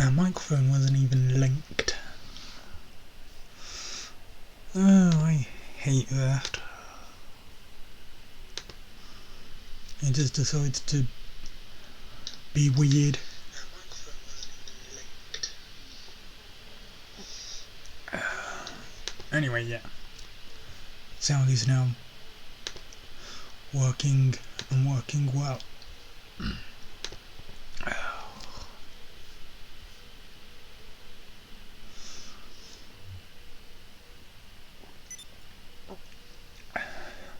Our microphone wasn't even linked. Oh, I hate that. It just decides to be weird. Anyway, yeah. Sound is now working and working well.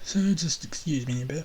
So just excuse me a bit.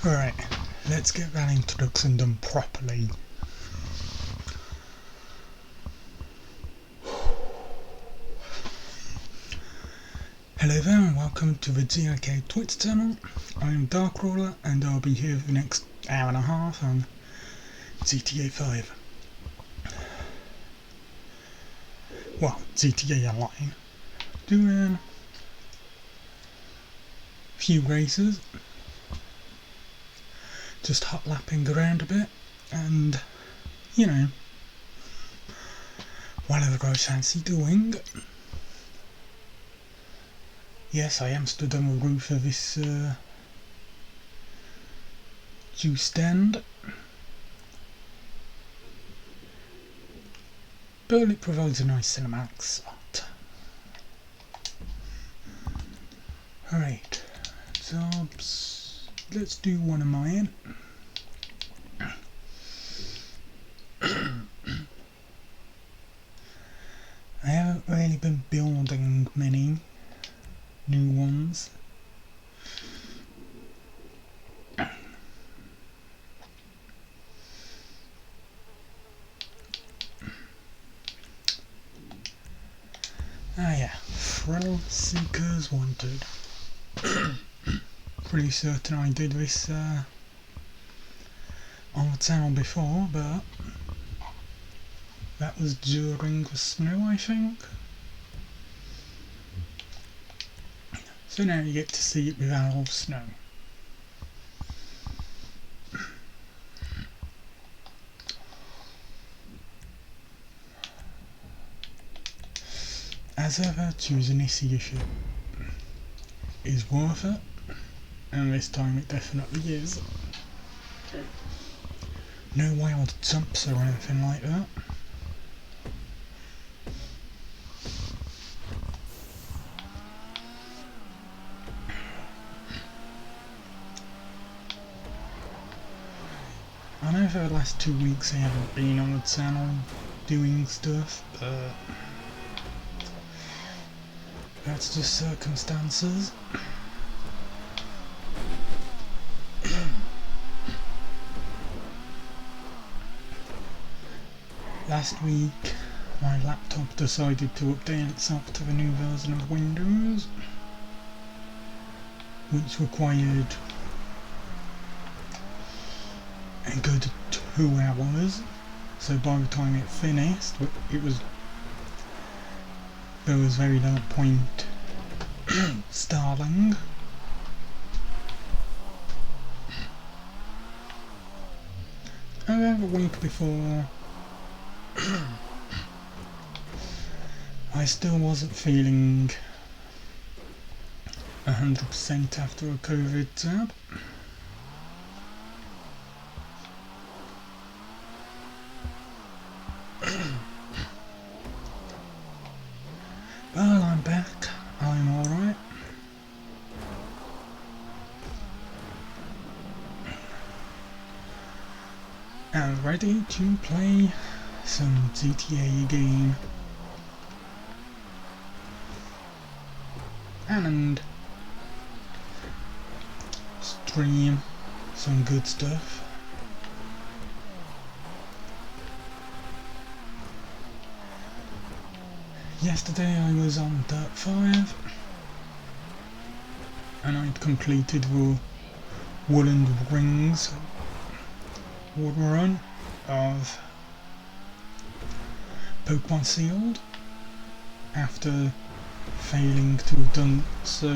Alright, let's get that introduction done properly. Hello there and welcome to the GRcade Twitch channel. I am Darkrawler and I'll be here for the next hour and a half on GTA 5. Well, GTA Online. Doing a few races. Just hot lapping around a bit and, you know, whatever I fancy doing. Yes, I am stood on the roof of this juice stand, but it provides a nice cinematic spot. Alright, so let's do one of mine. I haven't really been building many new ones. Ah yeah, Thrill Seekers Wanted. Pretty certain I did this on the channel before, but that was during the snow, I think. So now you get to see it without all snow. As ever, choosing this ship is worth it, and this time it definitely is. No wild jumps or anything like that. I know for the last 2 weeks I haven't been on the channel doing stuff, but that's just circumstances. Last week my laptop decided to update itself to the new version of Windows, which required a good 2 hours. So by the time it finished, there was very little point stalling. And then the week before, I still wasn't feeling 100% after a COVID jab. Well, I'm back, I'm alright. And ready to play some GTA game. And stream some good stuff. Yesterday I was on Dirt 5 and I'd completed the Woolen Rings wood run of Pokemon Sealed after failing to have done so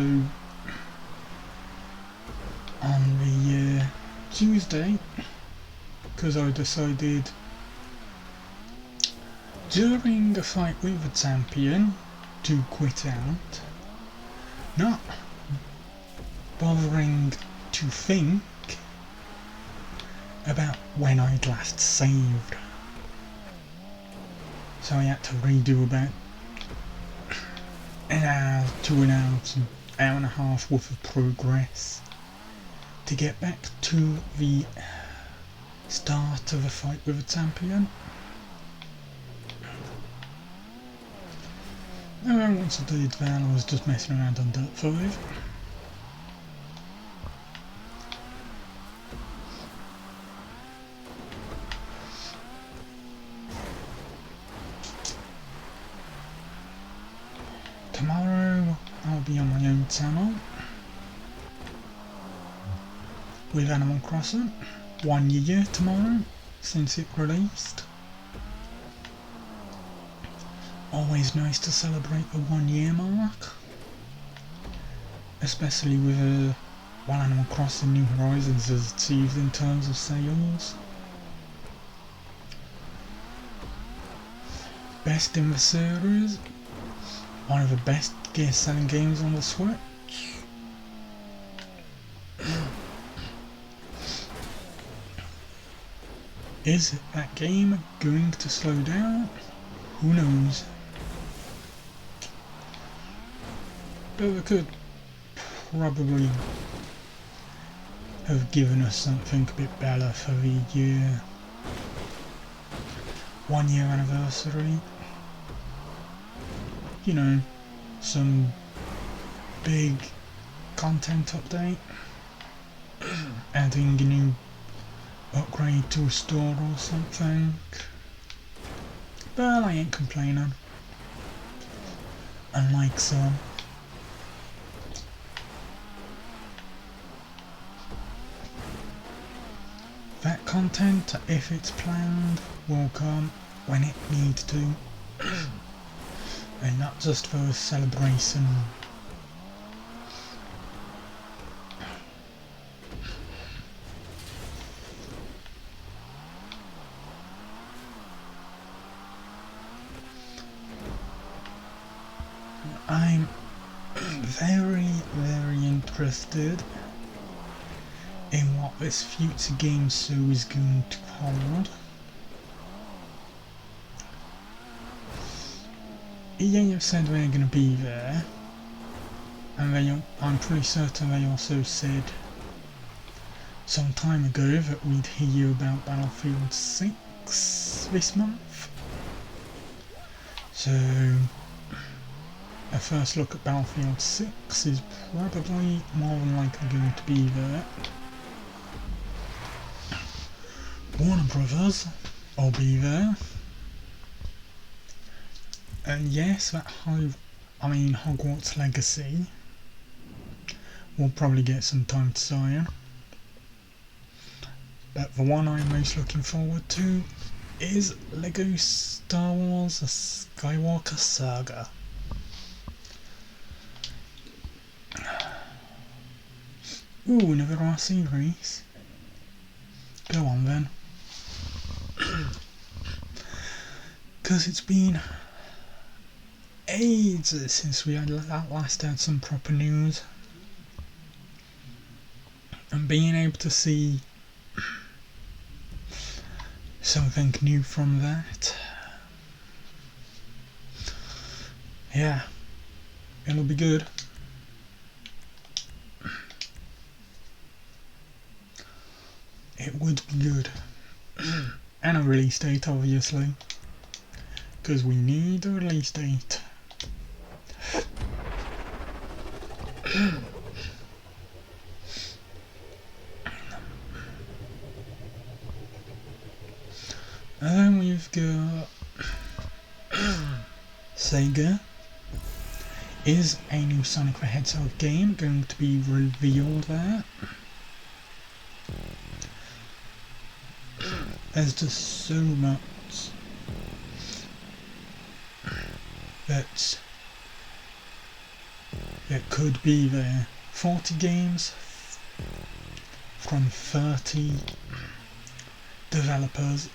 on the Tuesday, because I decided during a fight with the champion to quit out, not bothering to think about when I'd last saved. So I had to redo about an hour to an hour and a half worth of progress to get back to the start of a fight with a champion. And then once I did that, I was just messing around on Dirt 5. Tomorrow I'll be on my own channel with Animal Crossing. 1 year tomorrow since it released. Always nice to celebrate the 1 year mark, especially with what Animal Crossing New Horizons has achieved in terms of sales. Best in the series, one of the best gear selling games on the Switch. Is that game going to slow down? Who knows? But they could probably have given us something a bit better for the 1 year anniversary. You know, some big content update, adding a new upgrade to a store or something. But I ain't complaining. unlike some. That content, if it's planned, will come when it needs to, and not just for a celebration. I'm very, very interested in what this future game show is going to hold. EA have said they're going to be there, and I'm pretty certain they also said some time ago that we'd hear about Battlefield 6 this month. So a first look at Battlefield 6 is probably more than likely going to be there. Warner Brothers will be there. And yes, that Hogwarts Legacy will probably get some time to sign. But the one I'm most looking forward to is LEGO Star Wars: The Skywalker Saga. Ooh, another R series. Go on then. Because it's been ages since we had last had some proper news. And being able to see something new from that, yeah, it'll be good. It would be good. And a release date, obviously, because we need a release date. And then we've got Sega. Is a new Sonic the Hedgehog game going to be revealed there? There's just so much that could be there. 40 games from 30 developers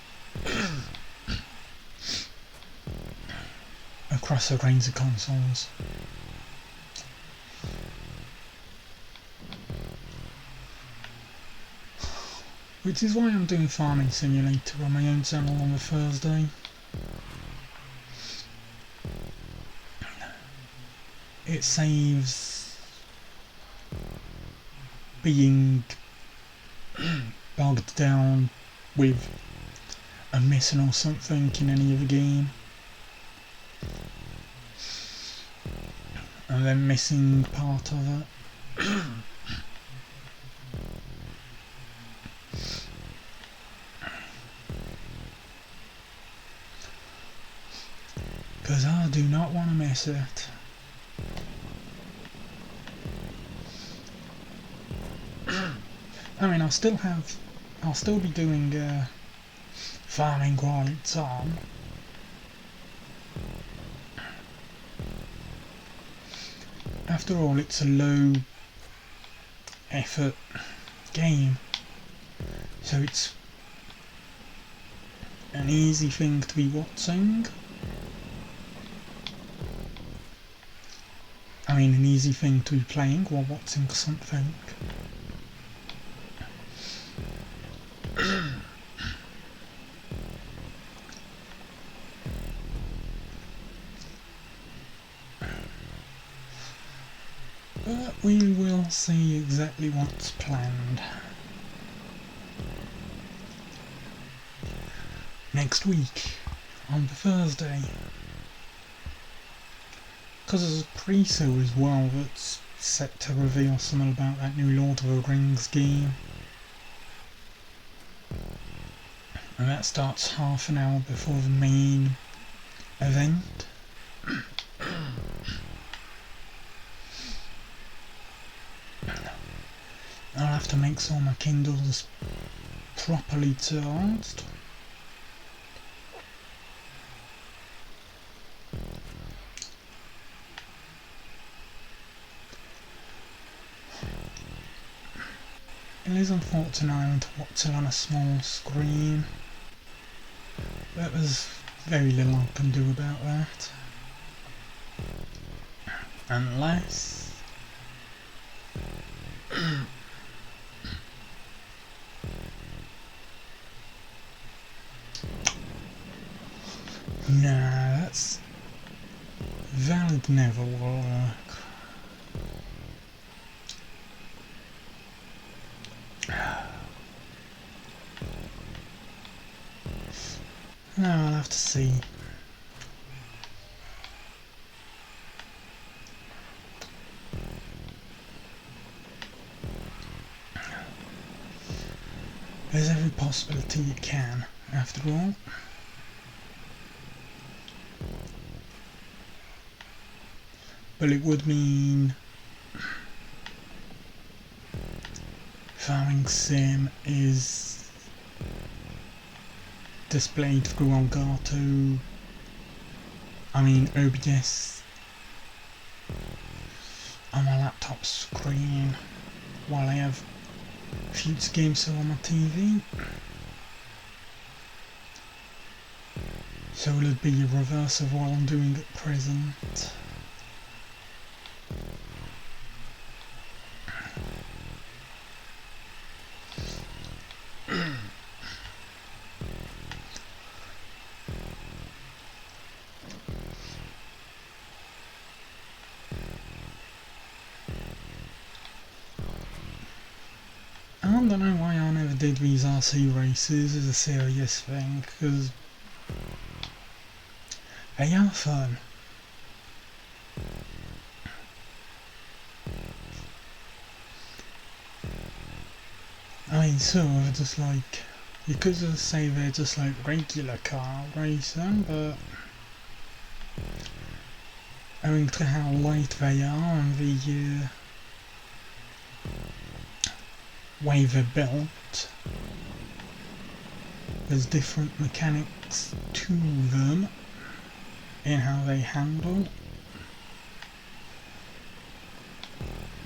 across a range of consoles. Which is why I'm doing Farming Simulator on my own channel on the Thursday. It saves being bogged down with a mission or something in any other game, and then missing part of it. Because I do not want to miss it. I mean, I'll still be doing farming while it's on. After all, it's a low effort game, so it's an easy thing to be watching. I mean, an easy thing to be playing while watching something. But we will see exactly what's planned. Next week, on the Thursday. Because there's a pre-show as well that's set to reveal something about that new Lord of the Rings game. And that starts half an hour before the main event. have to make sure my Kindle's properly charged. It is unfortunate having to watch it on a small screen, but there's very little I can do about that. Unless... nah, that never work. No, I'll have to see. There's every possibility you can, after all. But it would mean farming sim is displayed through Elgato, OBS on my laptop screen while I have future games still on my TV. So it'll be a reverse of what I'm doing at present. I don't know why I never did these RC races as a serious thing, because they are fun. Sort of just like, you could just say they're just like regular car racing, but owing to how light they are and the way they're built, there's different mechanics to them in how they handle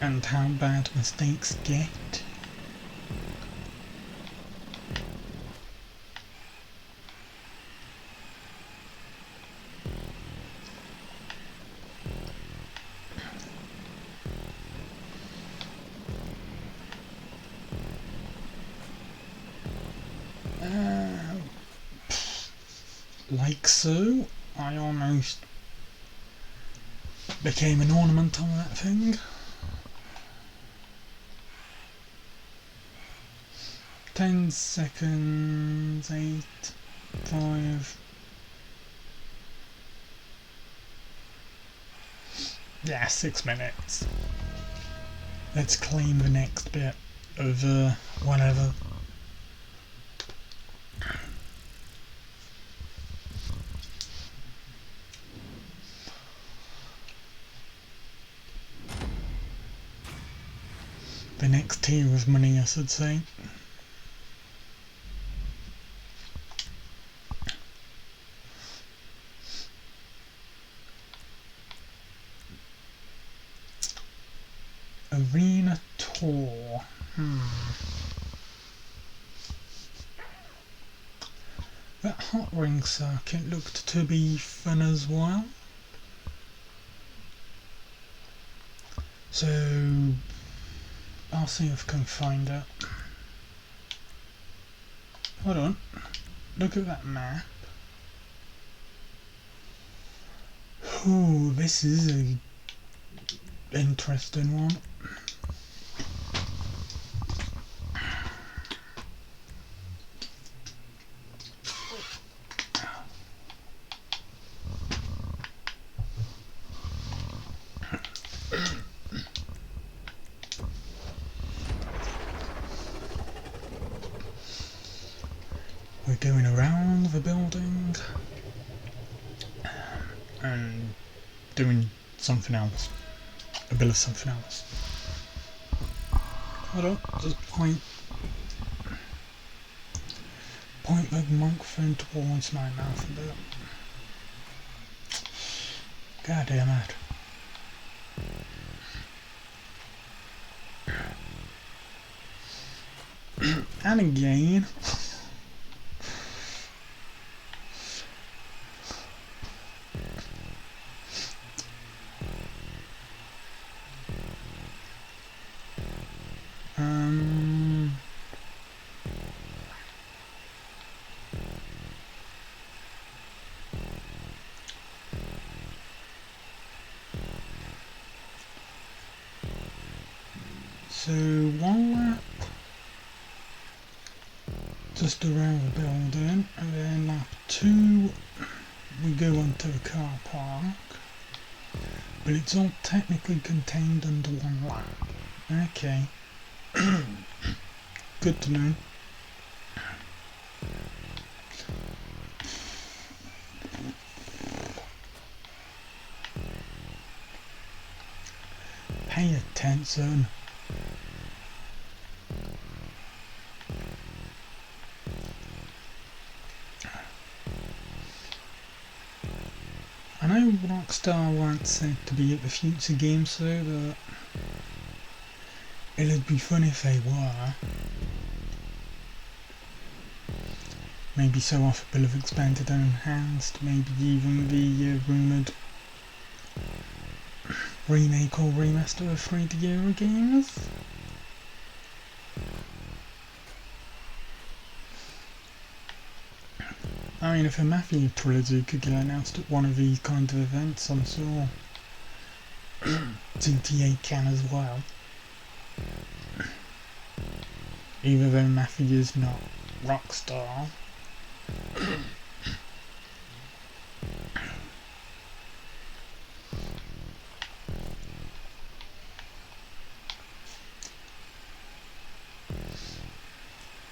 and how bad mistakes get. Like so, I almost became an ornament on that thing. 10 seconds, 8, 5. Yeah, 6 minutes. Let's claim the next bit of whatever. The next tier of money, I should say. Arena Tour. That hot ring circuit looked to be fun as well. So I'll see if I can find it. Hold on. Look at that map. Ooh, this is a interesting one. We're going around the building and doing something else, a bit of something else. Hold on, just point the microphone towards my mouth a bit. God damn it. And again. So one lap just around the building, and then lap 2 we go onto the car park, but it's all technically contained under one lap. Okay. Good to know. Pay attention. I know Rockstar once said to be at the future game so that it'd be fun if they were. Maybe show off a bit of expanded and enhanced, maybe even the rumoured remake or remaster of 3D era games. I mean, if a Mafia trilogy could get announced at one of these kind of events, I'm sure GTA can as well. Even though Mafia is not Rockstar.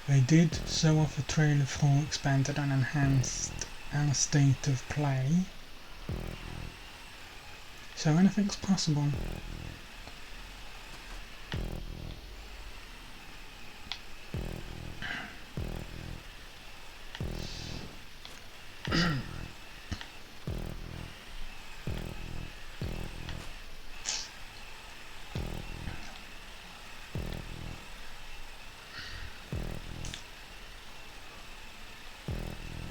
They did show off a trailer for expanded and enhanced and a state of play, so anything's possible.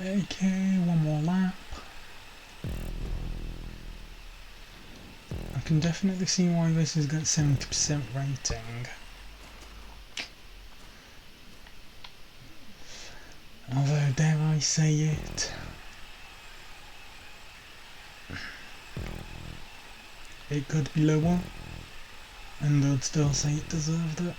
Okay, one more lap. I can definitely see why this has got 70% rating. Although, dare I say it, it could be lower, and I'd still say it deserved it.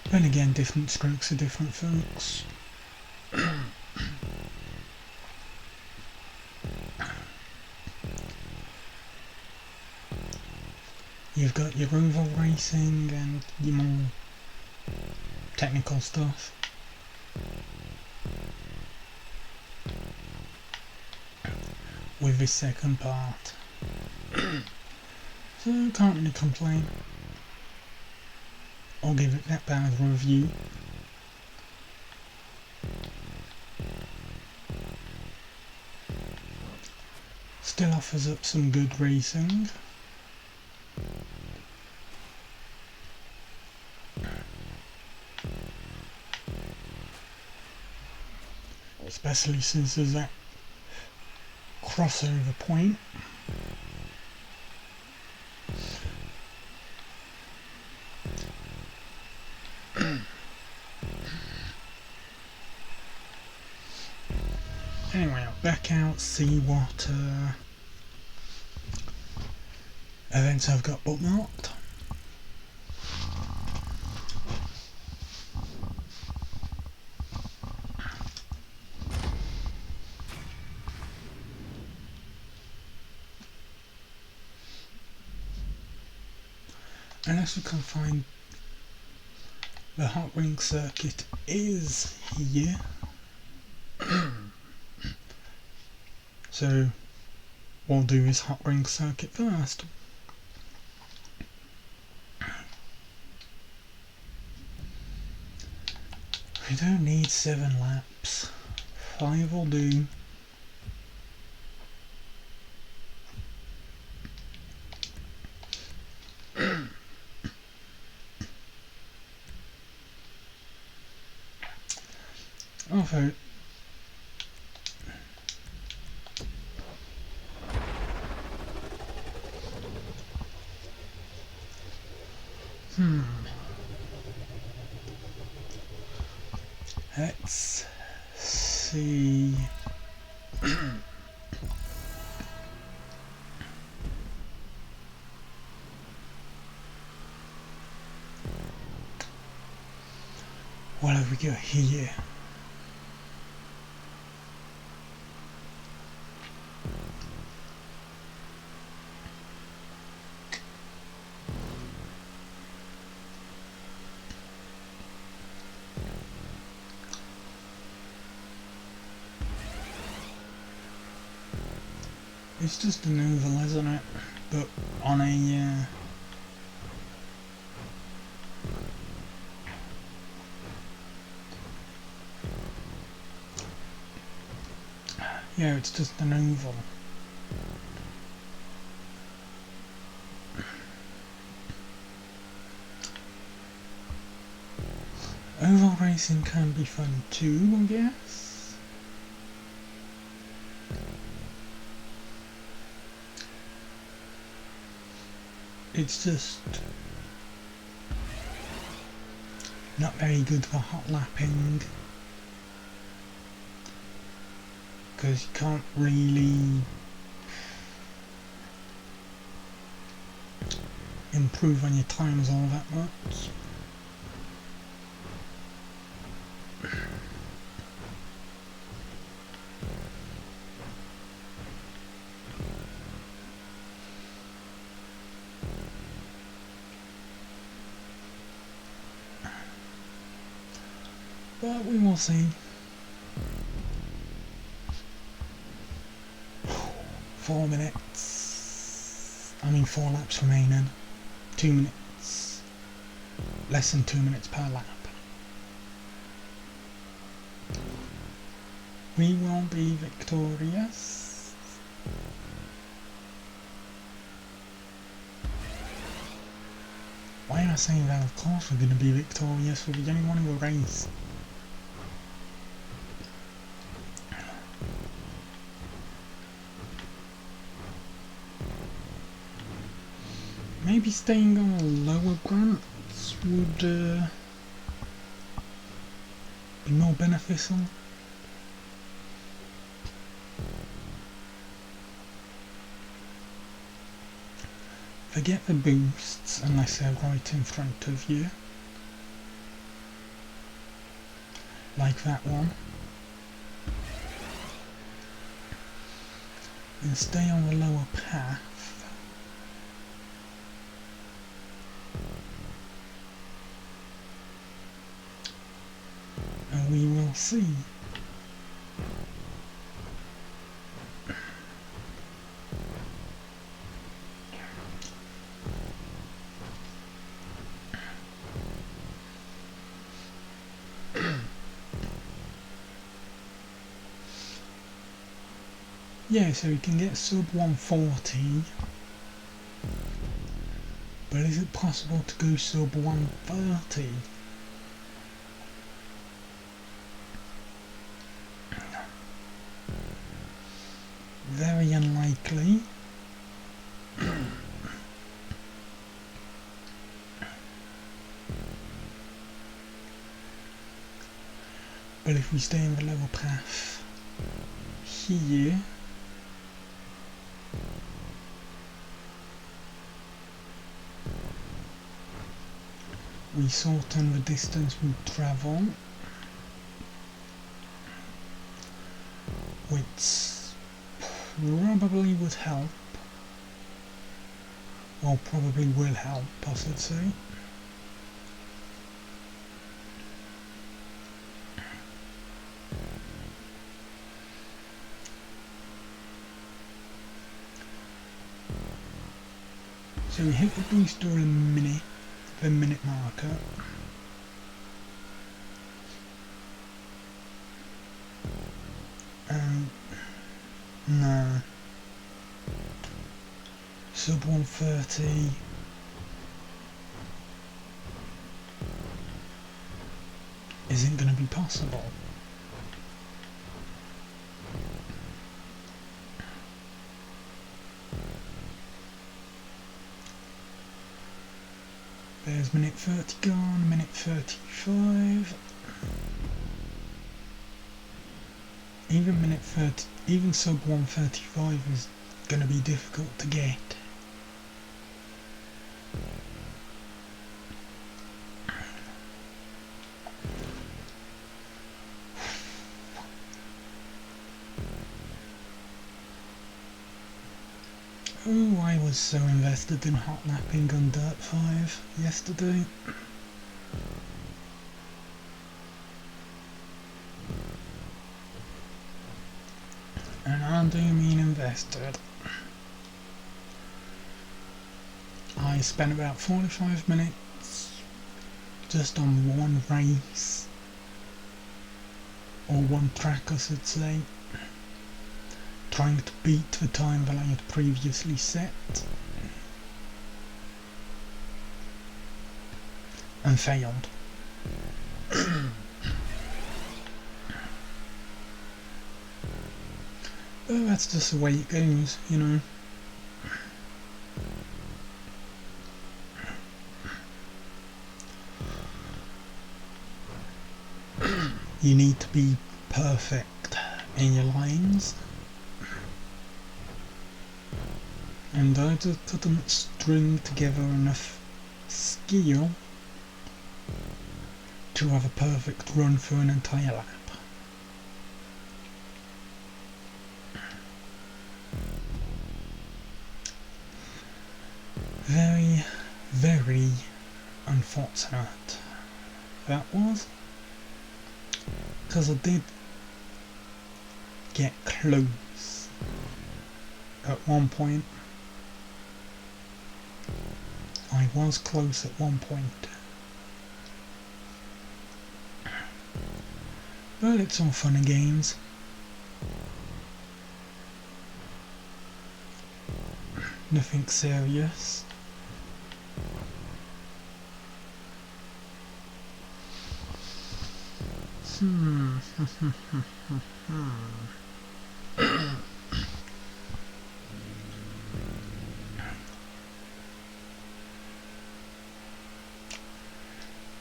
Then again, different strokes for different folks. You've got your oval racing and your more technical stuff. With this second part. So can't really complain. I'll give it that bad of a review. Still offers up some good racing. Especially since there's that crossover point. Anyway, I'll back out, see what events I've got bookmarked. Unless we can find the hot ring circuit is here. So we'll do his hot ring circuit first. We don't need 7 laps. 5 will do. Although let's see. What have we got here? It's just an oval, isn't it? But on a yeah, it's just an oval. Oval racing can be fun too, I guess. It's just not very good for hot lapping, because you can't really improve on your times all that much. But we will see. 4 minutes. I mean 4 laps remaining. 2 minutes. Less than 2 minutes per lap. We will be victorious. Why am I saying that? Of course we're going to be victorious. We're the only one who will race. Maybe staying on lower grants would be more beneficial. Forget the boosts unless they're right in front of you. Like that one. And stay on the lower path. And we will see. Yeah, so we can get sub 140, but is it possible to go sub 130? Very unlikely. But if we stay in the lower path here, we shorten the distance we travel, which probably would help, or probably will help, I should say. So we hit the booster in a minute, the minute marker. No. Sub 130. Isn't going to be possible. There's minute 30 gone, minute 35. Even sub 135 is going to be difficult to get. Oh, I was so invested in hot lapping on Dirt 5 yesterday. And I do mean invested. I spent about 45 minutes just on one race, or one track I should say, trying to beat the time that I had previously set, and failed. But that's just the way it goes, you know. You need to be perfect in your lines. And I just couldn't string together enough skill to have a perfect run for an entire lap. Very, very unfortunate that was, because I did get close at one point. I was close at one point. But it's all fun and games. Nothing serious.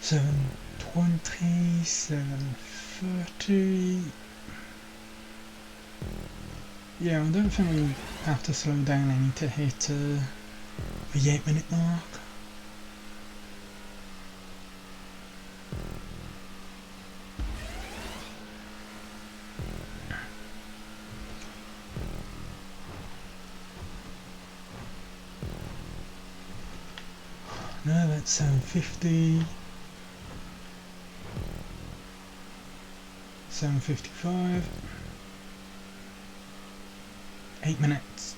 $7:20, $7:30. Yeah, I don't think we have to slow down any to hit the 8-minute mark. No, that's 7:50. 7:55. 8 minutes.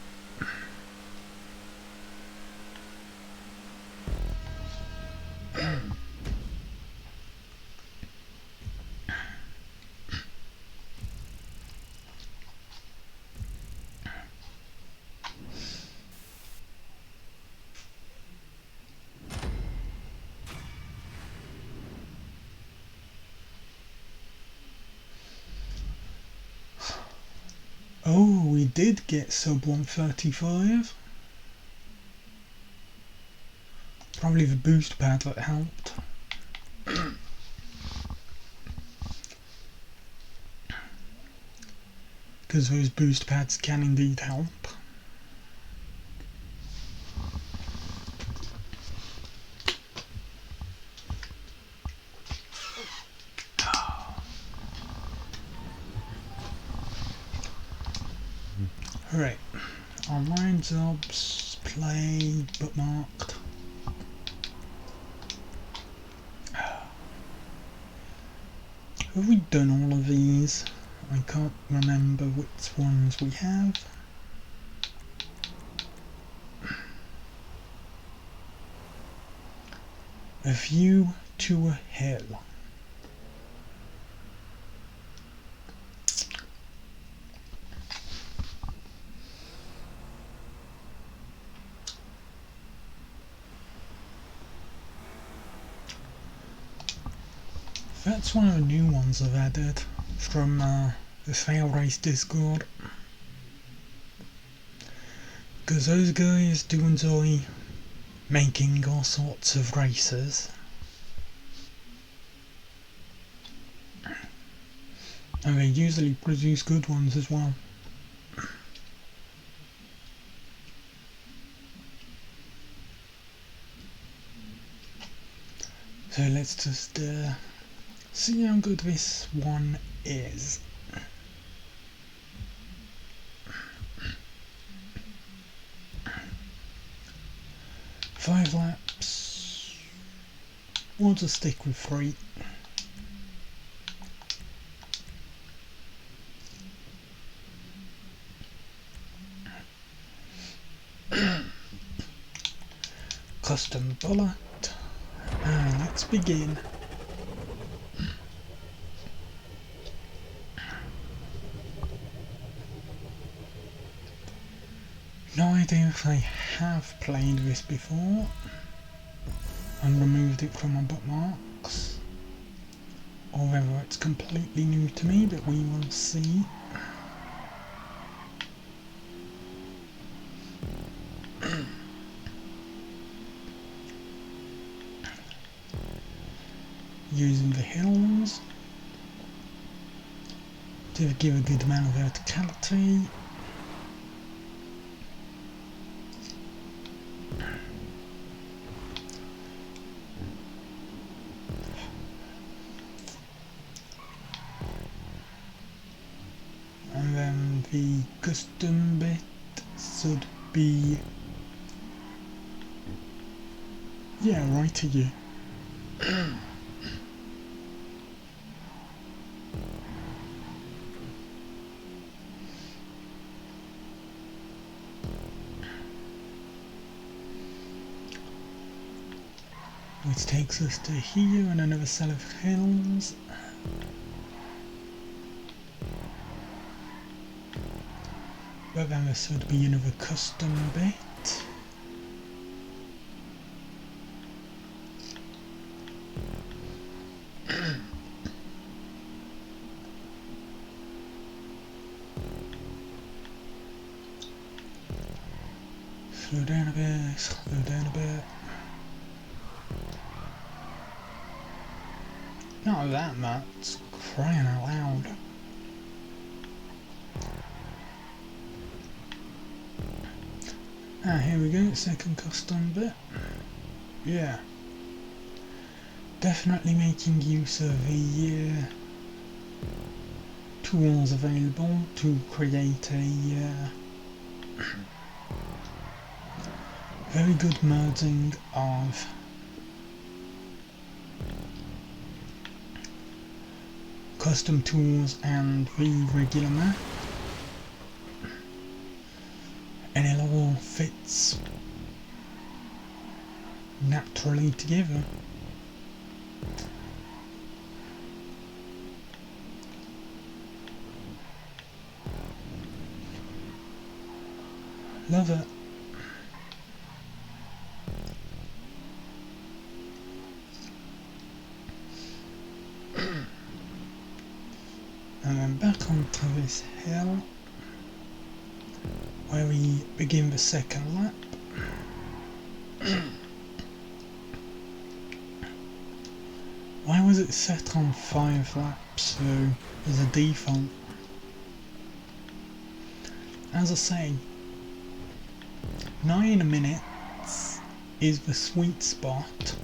Oh, we did get sub 135. Probably the boost pad that helped. Because those boost pads can indeed help. Alright, online jobs, play, bookmarked. Have we done all of these? I can't remember which ones we have. A view to a hill. That's one of the new ones I've added from the Fail Race Discord. Because those guys do enjoy making all sorts of races. And they usually produce good ones as well. So let's just see how good this one is. Five laps. We'll just stick with 3. Custom bullet. And let's begin. No idea if I have played this before and removed it from my bookmarks, or whether it's completely new to me, but we will see. Using the hills to give a good amount of verticality. And then the custom bit should be, yeah, right to you. Which takes us to here and another set of hills. But then there should be another custom bit. Slow down a bit, slow down a bit. Not that much, crying out loud. Ah, here we go, second custom bit. Yeah. Definitely making use of the tools available to create a very good merging of custom tools and the regular map, and it all fits naturally together. Love it. And then back onto this hill where we begin the second lap. Why was it set on 5 laps so as a default? As I say, 9 minutes is the sweet spot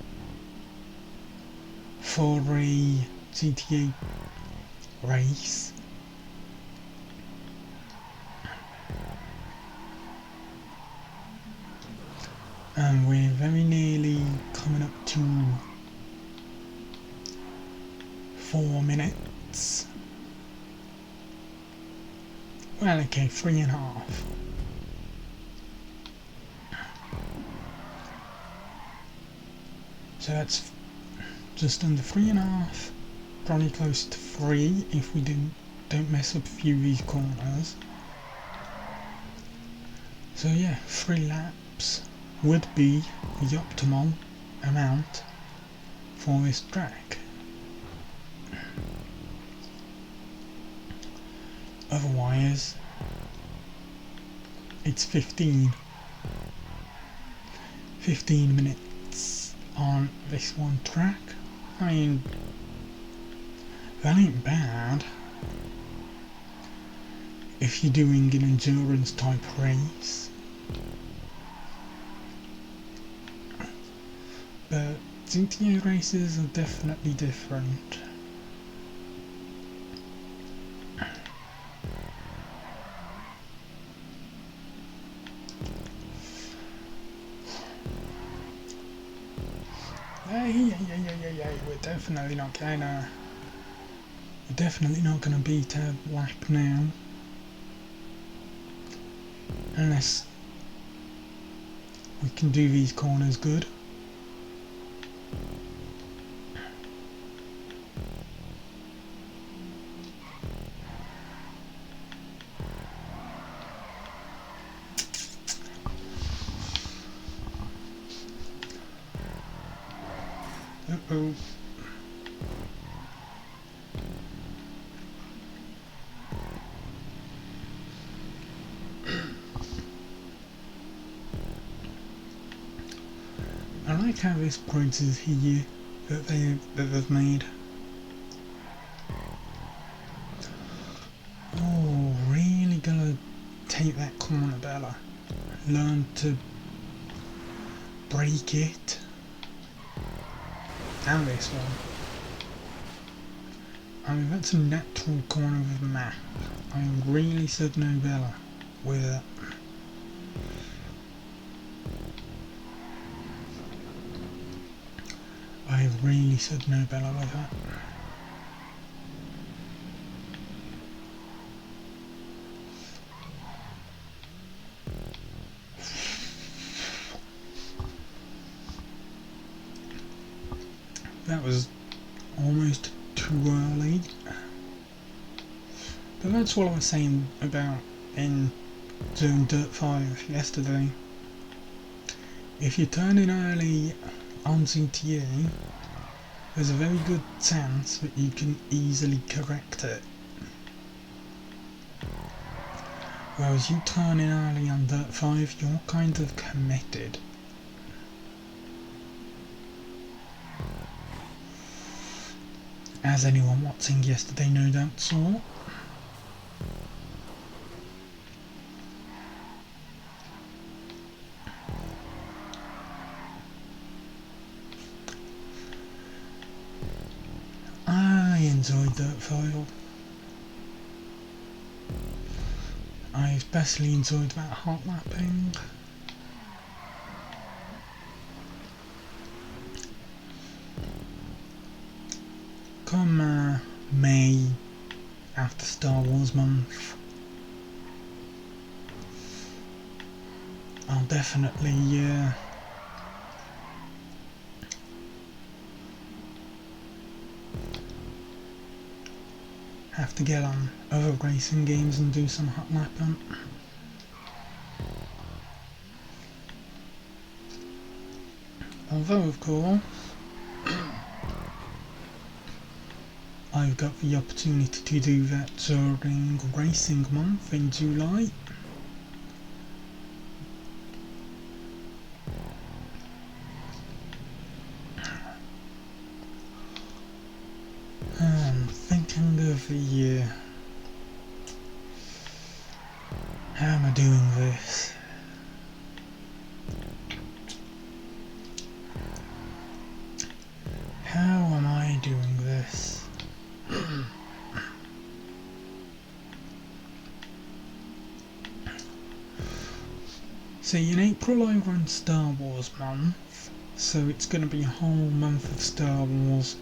for a GTA race. And we're very nearly coming up to 4 minutes. Well, okay, 3.5. So that's just under 3.5, probably close to 3 if we don't mess up a few of these corners. So yeah, 3 laps would be the optimal amount for this track. Otherwise, it's 15 minutes on this one track. I mean, that ain't bad if you're doing an endurance type race. But GTA races are definitely different. Hey, we're definitely not gonna beat a lap now. Unless we can do these corners good. Uh-oh. I like how this bridge is here that they've made. Oh, really gonna take that corner, Bella. Learn to break it. And this one. I mean, that's a natural corner of the map. I really said no Bella with it. I really said no Bella with that. That was almost too early. But that's what I was saying about in doing Dirt 5 yesterday. If you turn in early on GTA, there's a very good chance that you can easily correct it. Whereas you turn in early on Dirt 5, you're kind of committed. As anyone watching yesterday no doubt saw. I enjoyed Dirt 5. I especially enjoyed that hot lapping. Come May, after Star Wars month, I'll definitely have to get on other racing games and do some hot lapping. Although, of course, I've got the opportunity to do that during racing month in July. I'm thinking of the how am I doing this? How am I doing this? See, in April I run Star Wars month, so it's going to be a whole month of Star Wars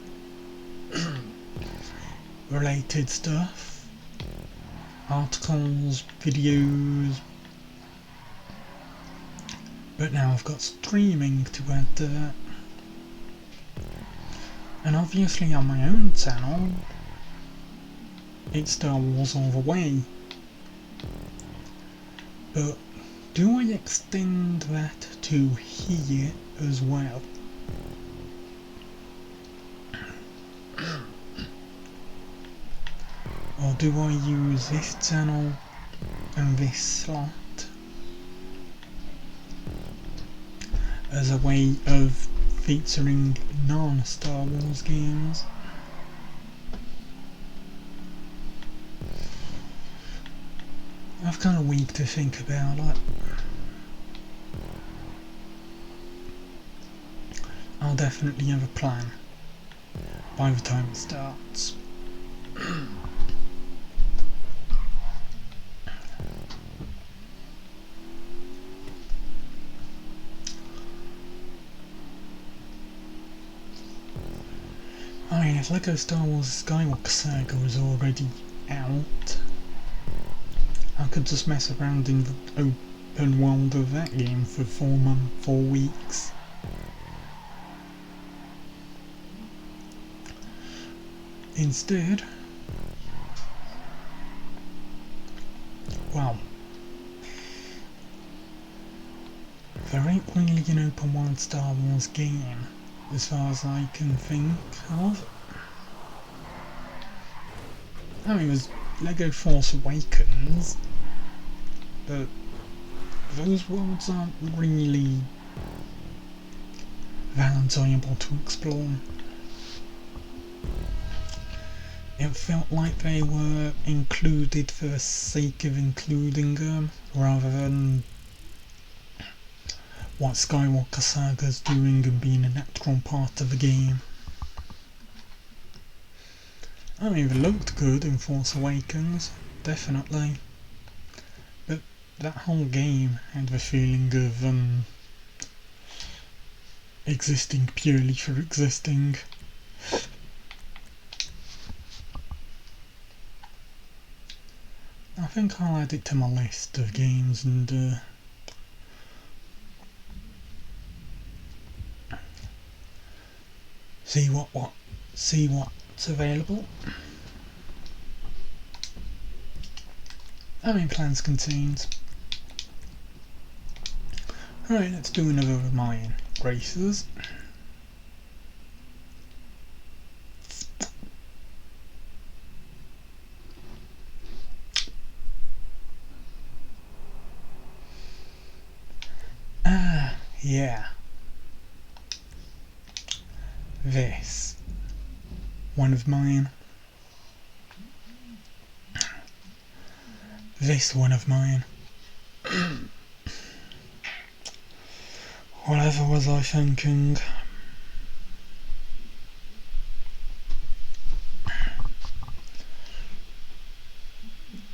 related stuff. Articles, videos. But now I've got streaming to add to that. And obviously on my own channel, it's Star Wars all the way. But do I extend that to here as well? Or do I use this channel and this slot as a way of featuring non-Star Wars games? I've got a week to think about it. I'll definitely have a plan by the time it starts. I mean, if Lego Star Wars Skywalker Saga was already out, I could just mess around in the open world of that game for 4 weeks. Instead, well, there ain't really an open world Star Wars game as far as I can think of. I mean, there's Lego Force Awakens, but those worlds aren't really that enjoyable to explore. It felt like they were included for the sake of including them, rather than what Skywalker Saga's doing and being a natural part of the game. I mean, it looked good in Force Awakens, definitely, but that whole game had the feeling of existing purely for existing. I think I'll add it to my list of games and see what's available. I mean, plans contained. Alright, let's do another of mine races. Yeah. This. One of mine. This one of mine. Whatever was I thinking?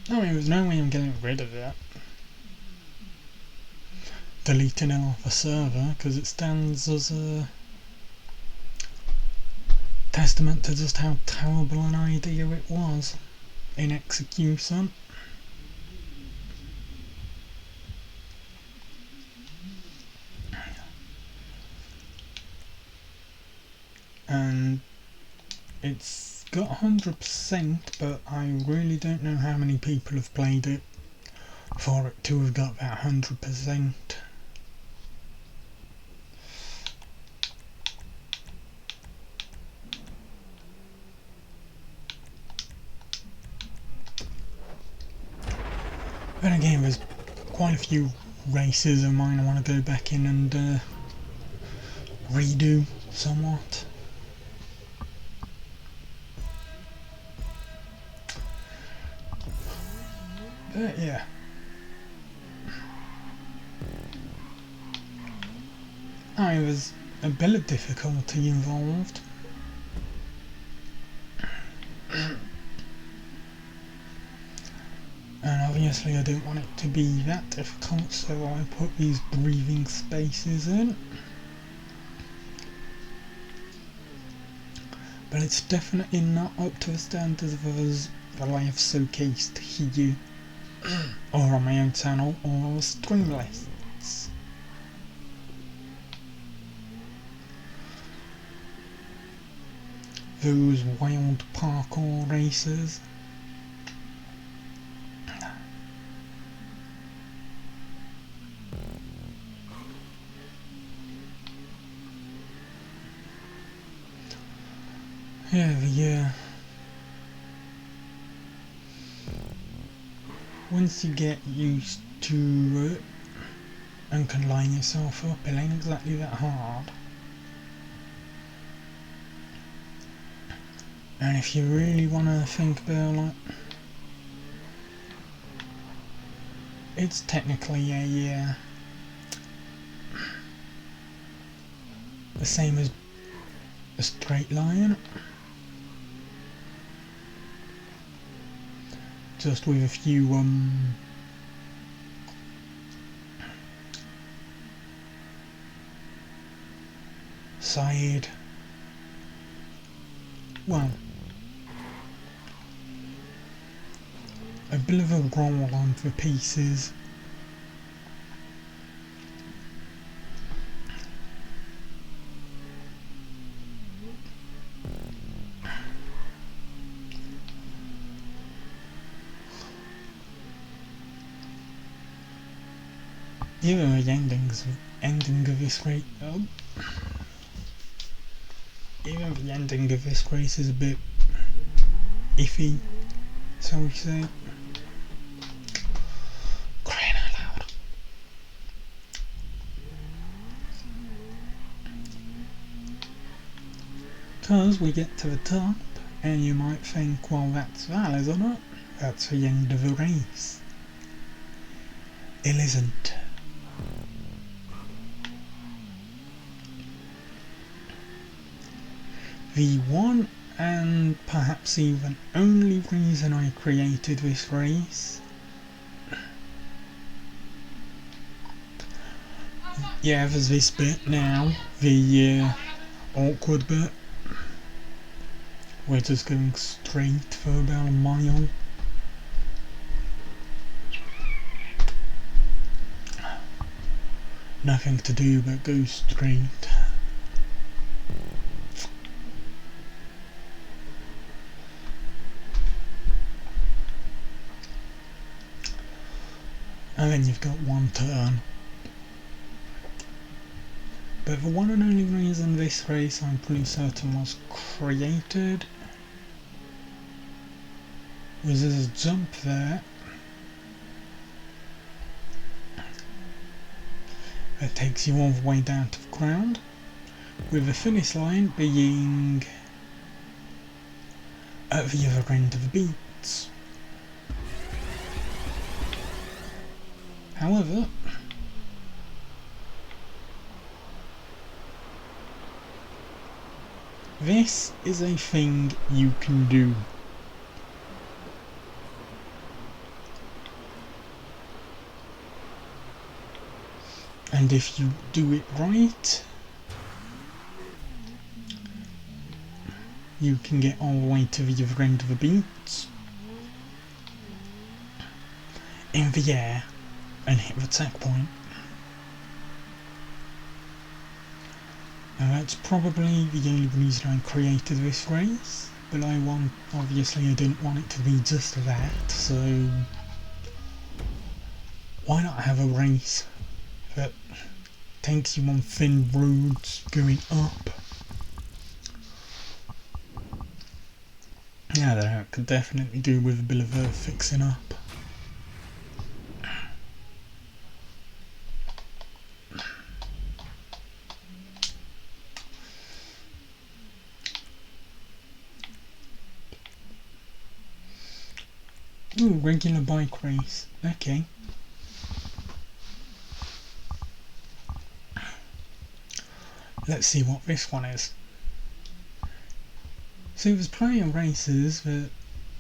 I mean, there's no way I'm getting rid of it. Deleting it off the server, because it stands as a testament to just how terrible an idea it was in execution. And it's got 100%, but I really don't know how many people have played it for it to have got that 100%. Then again, there's quite a few races of mine I want to go back in and redo somewhat. But yeah. There's a bit of difficulty involved. And obviously I don't want it to be that difficult, so I put these breathing spaces in. But it's definitely not up to the standards of others that I have showcased here, or on my own channel, or on stream lists. Those wild parkour races. Yeah, once you get used to it and can line yourself up, it ain't exactly that hard. And if you really want to think about it, it's technically the same as a straight line, just with a few side, well, a bit of a roll on the pieces. Even the ending of this race, even the ending of this race is a bit iffy, shall we say. Crying out loud. Because we get to the top, and you might think, well, that's that, isn't it? That's the end of the race. It isn't. The one and perhaps even only reason I created this race, yeah, there's this bit now, the awkward bit. We're just going straight for about a mile. Nothing to do but go straight. And then you've got one turn. But the one and only reason this race, I'm pretty certain, was created was there's a jump there that takes you all the way down to the ground, with the finish line being at the other end of the beats. However, this is a thing you can do. And if you do it right, you can get all the way to the other end of the beats in the air and hit the checkpoint. Now that's probably the only reason I created this race, but obviously I didn't want it to be just that, so why not have a race that takes you on thin roads going up? Yeah, that could definitely do with a bit of fixing up. Ooh, regular bike race. Okay. Let's see what this one is. So there's plenty of races that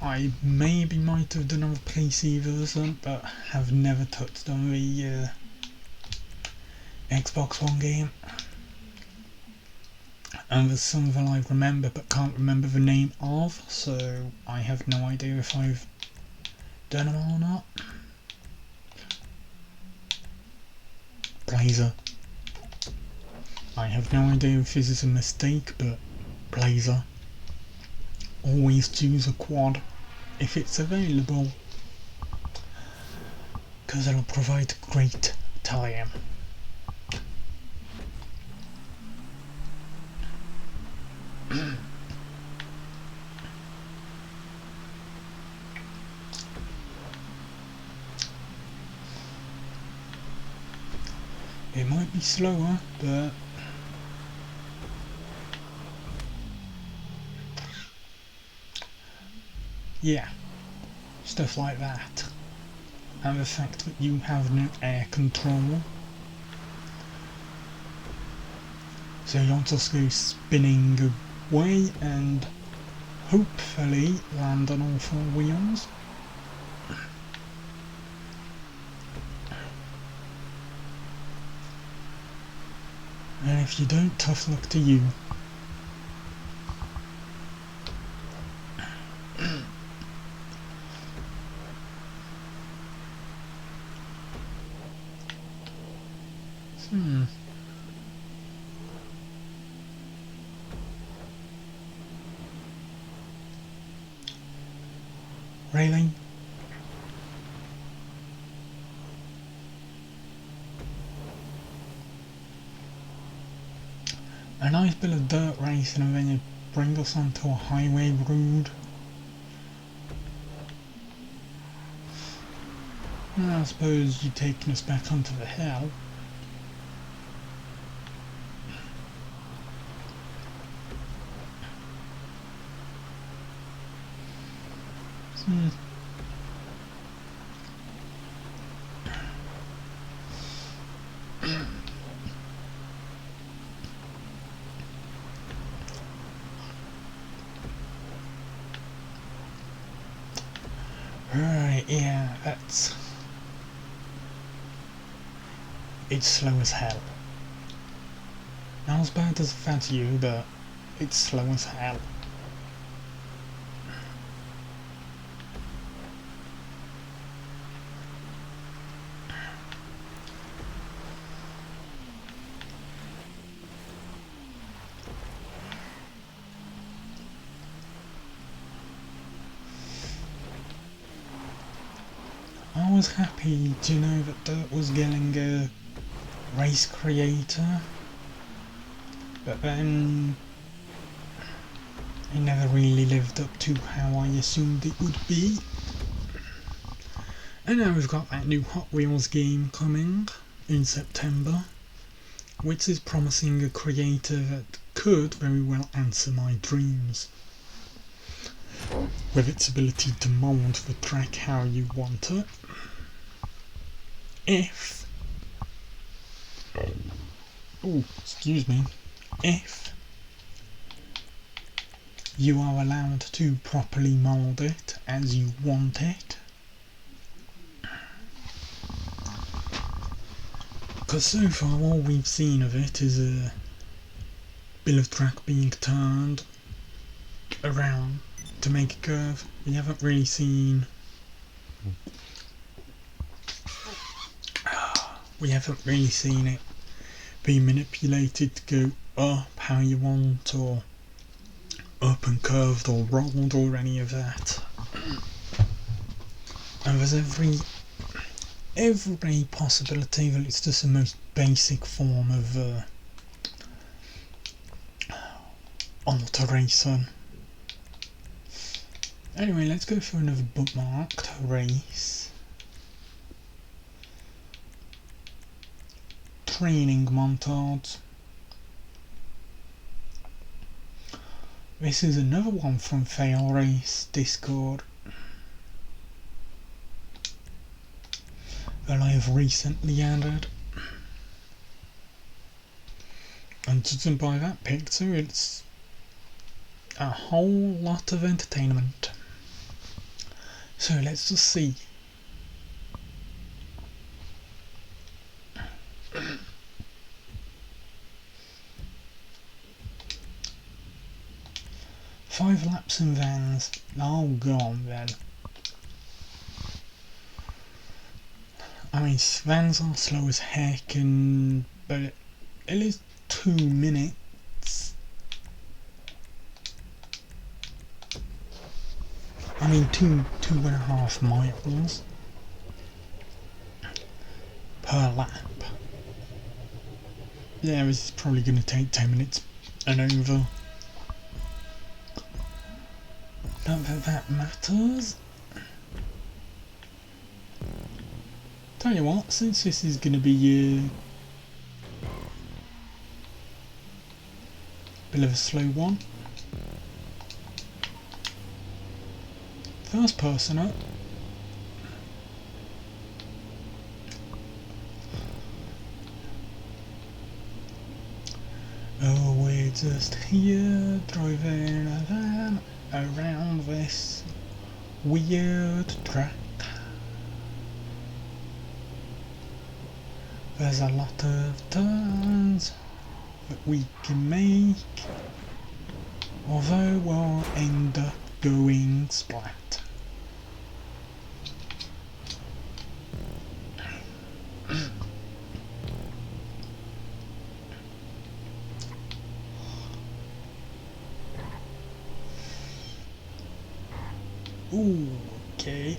I maybe might have done on the PC version, but have never touched on the Xbox One game. And there's some that I remember but can't remember the name of, so I have no idea if I've done them or not. Blazer. I have no idea if this is a mistake, but Blazer. Always choose a quad if it's available, because it'll provide great time. It might be slower, but yeah, stuff like that. And the fact that you have no air control. So you'll just go spinning away and hopefully land on all four wheels. And if you don't, tough luck to you. Really? A nice bit of dirt racing and then you bring us onto a highway road. Well, I suppose you're taking us back onto the hill. Right, yeah, it's slow as hell. Not as bad as Fat You, but it's slow as hell. I was happy to know that Dirt was getting a race creator, but then it never really lived up to how I assumed it would be. And now we've got that new Hot Wheels game coming in September, which is promising a creator that could very well answer my dreams, with its ability to mould the track how you want it. If you are allowed to properly mould it as you want it. Because so far all we've seen of it is a bit of track being turned around to make a curve. We haven't really seen it be manipulated to go up how you want, or up and curved or rolled or any of that. And there's every possibility that it's just the most basic form of auto racing. Anyway, let's go for another bookmarked race. Training montage. This is another one from Fail Race Discord that I have recently added. And judging by that picture, it's a whole lot of entertainment. So let's just see. Five laps in vans. Oh, go on then. I mean, vans are slow as heck, but it is 2 minutes. I mean, 2.5 miles per lap. Yeah, this is probably going to take 10 minutes and over. Not that that matters. Tell you what, since this is going to be bit of a slow one. First person up. Oh, we're just here driving a van around this weird track. There's a lot of turns that we can make, although we'll end up going splat. Ooh, okay.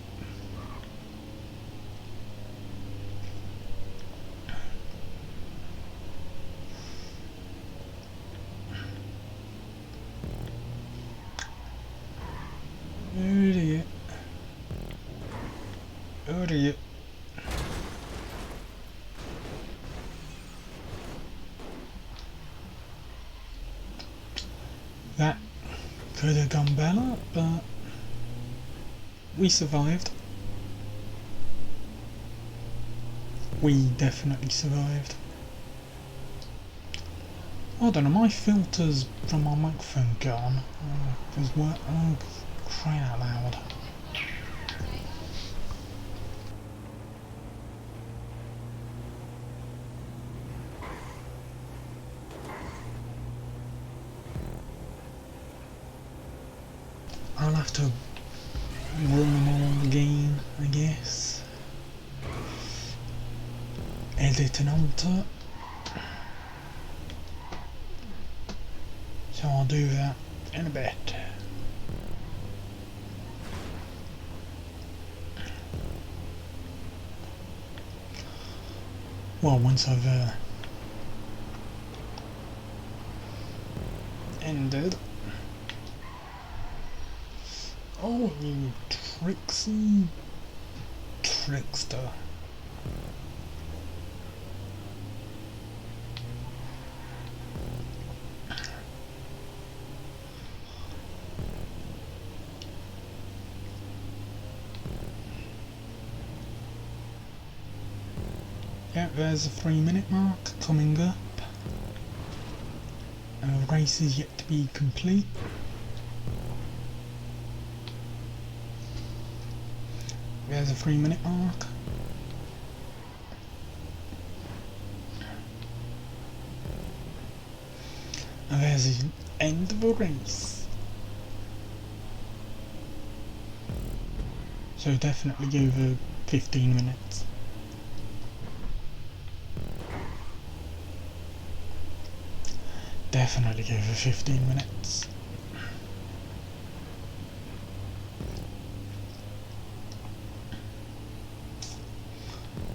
Oh dear. Oh dear. That could have gone better, but we survived. We definitely survived. I don't know, my filters from my microphone gone. Oh, crying out loud. I'll have to run them all again, I guess. Edit and alter. So I'll do that in a bit. Well, once I've ended. Oh, you tricksy trickster. Yeah, there's a 3-minute mark coming up. And the race is yet to be complete. There's a 3-minute mark. And there's the end of the race. So definitely over 15 minutes. Definitely over 15 minutes.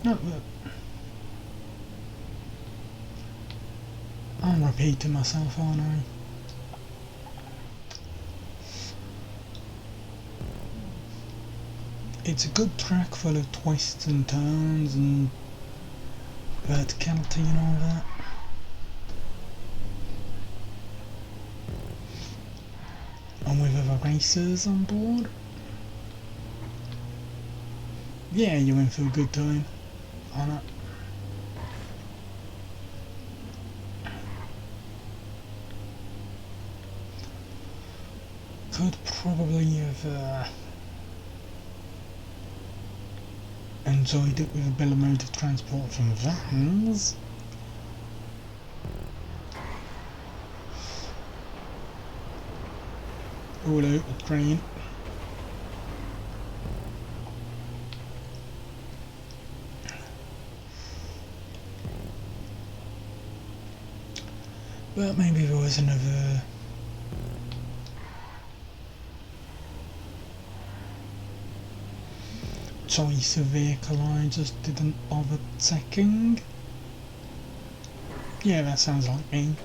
No, but I'm repeating myself, aren't I? It's a good track full of twists and turns and verticality and all that. And with other racers on board. Yeah, you're in for a good time on it. Could probably have enjoyed it with a better mode of transport from vans. All out the train. But maybe there was another choice of vehicle I just didn't bother checking. Yeah, that sounds like me.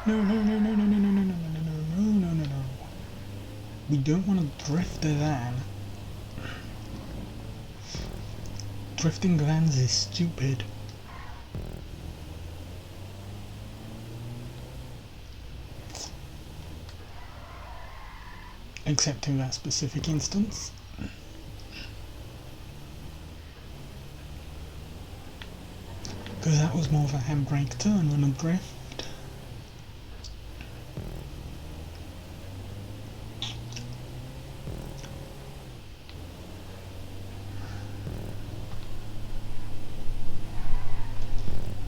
No, no, no, no, no, no, no, no, no, no, no, no, no, no, no. We don't want to drift the van. Drifting vans is stupid. Except in that specific instance. Because that was more of a handbrake turn than a drift.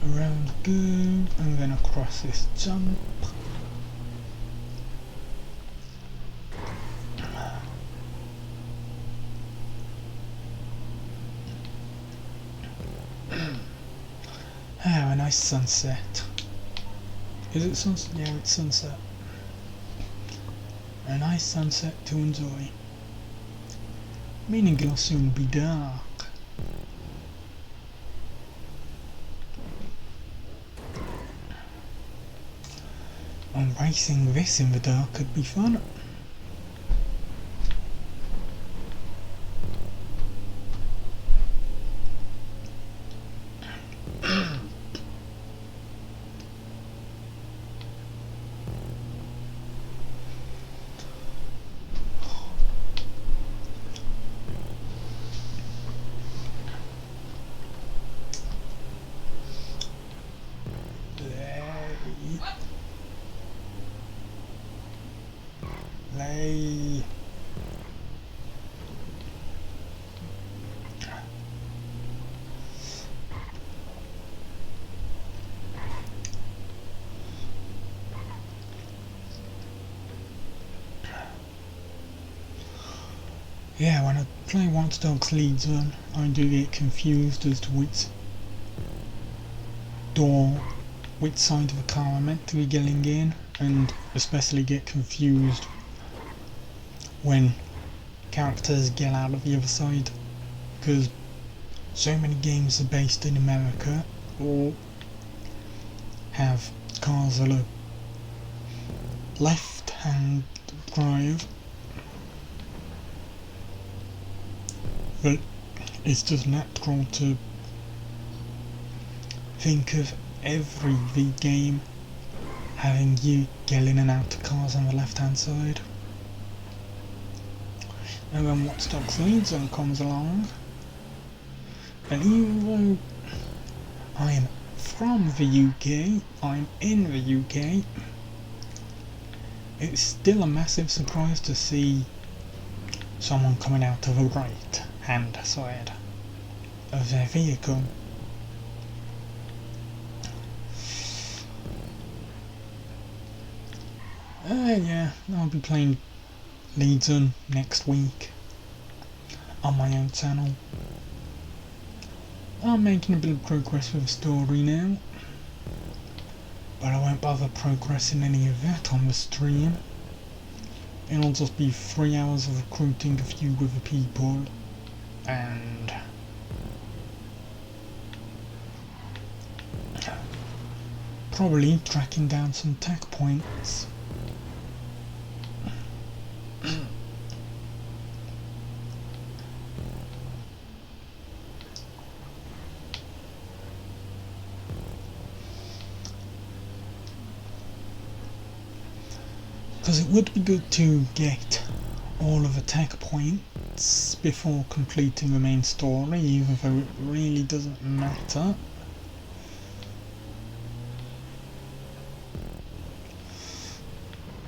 Around go, and then across this jump. Ah, a nice sunset. Is it sunset? Yeah, it's sunset. A nice sunset to enjoy. Meaning it'll soon be dark. And racing this in the dark could be fun. Lay. Yeah, when I play Watch Dogs Legion, I do get confused as to which door, which side of the car I'm meant to be getting in, and especially get confused when characters get out of the other side, because so many games are based in America or have cars that are left-hand drive, but it's just natural to think of every V game having you get in and out of cars on the left-hand side. And then Watch Dogs Legion comes along, and even though I am from the UK, I'm in the UK, it's still a massive surprise to see someone coming out of the right hand side of their vehicle. Yeah, I'll be playing Legion next week on my own channel. I'm making a bit of progress with the story now, but I won't bother progressing any of that on the stream. It'll just be 3 hours of recruiting a few other people and probably tracking down some tech points. Because it would be good to get all of the tech points before completing the main story, even though it really doesn't matter.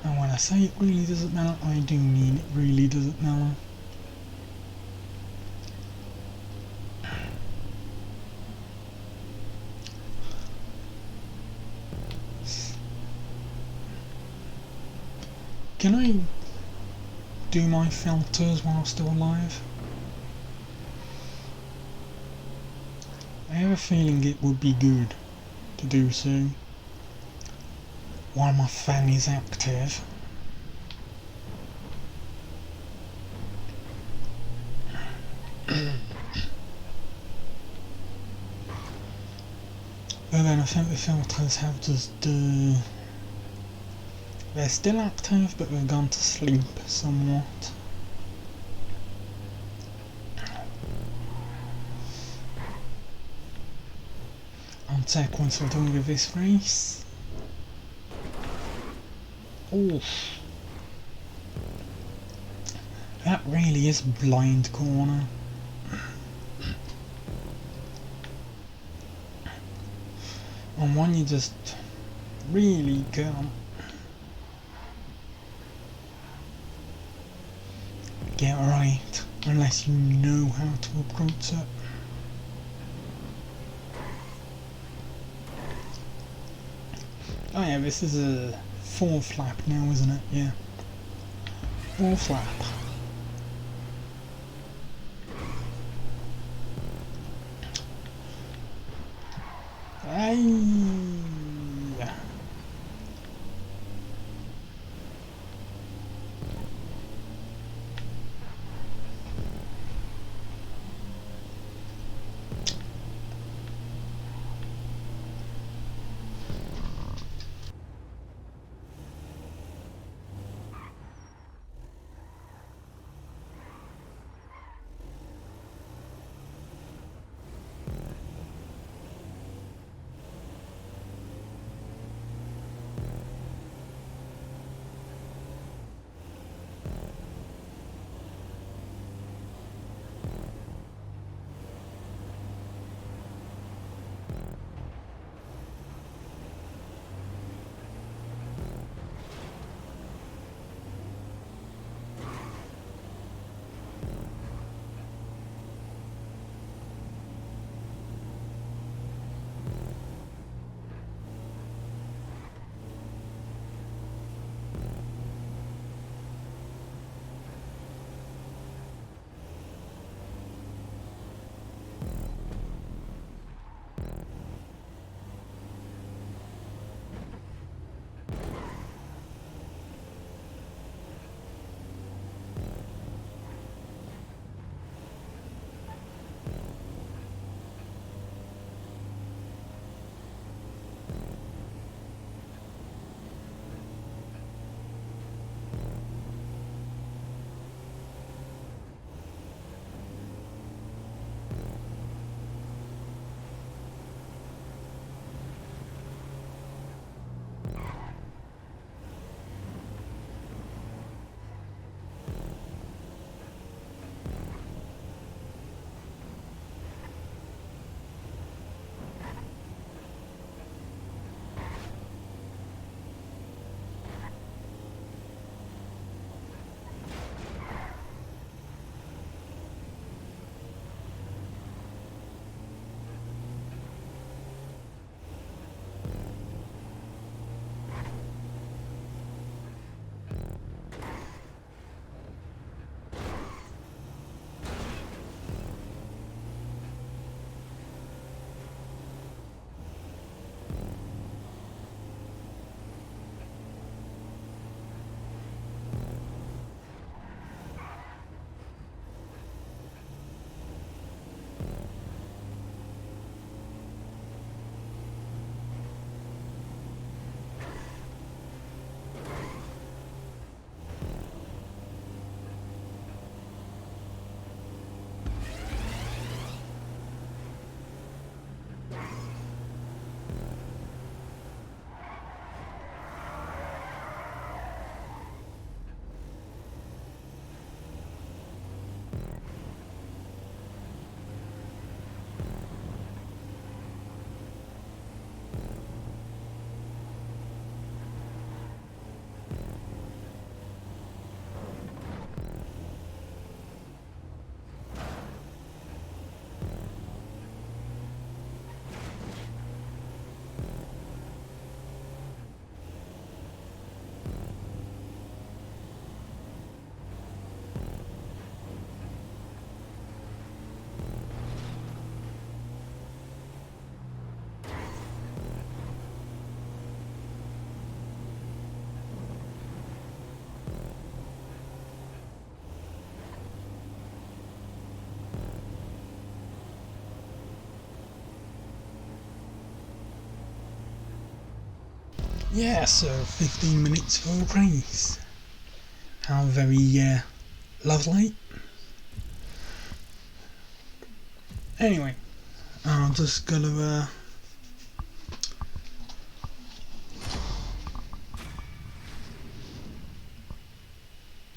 And when I say it really doesn't matter, I do mean it really doesn't matter. Can I do my filters while still alive? I have a feeling it would be good to do so while my fan is active. But then I think the filters have just They're still active, but they've gone to sleep somewhat. I'll check once we're done with this race. Oof. That really is a blind corner. And one you just really can't get right unless you know how to approach it. Oh yeah, this is a 4th lap now, isn't it? Yeah. 4th lap. Yeah, so 15 minutes for a race. How very lovely. Anyway, I'm just gonna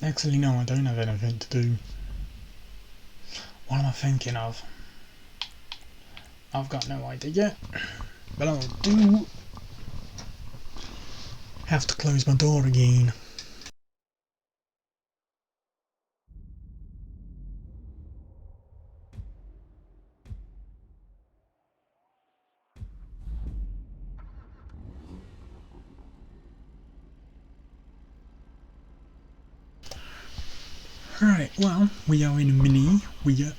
actually no, I don't have anything to do. What am I thinking of? I've got no idea, but I do have to close my door again. Right, well, we are in a mini.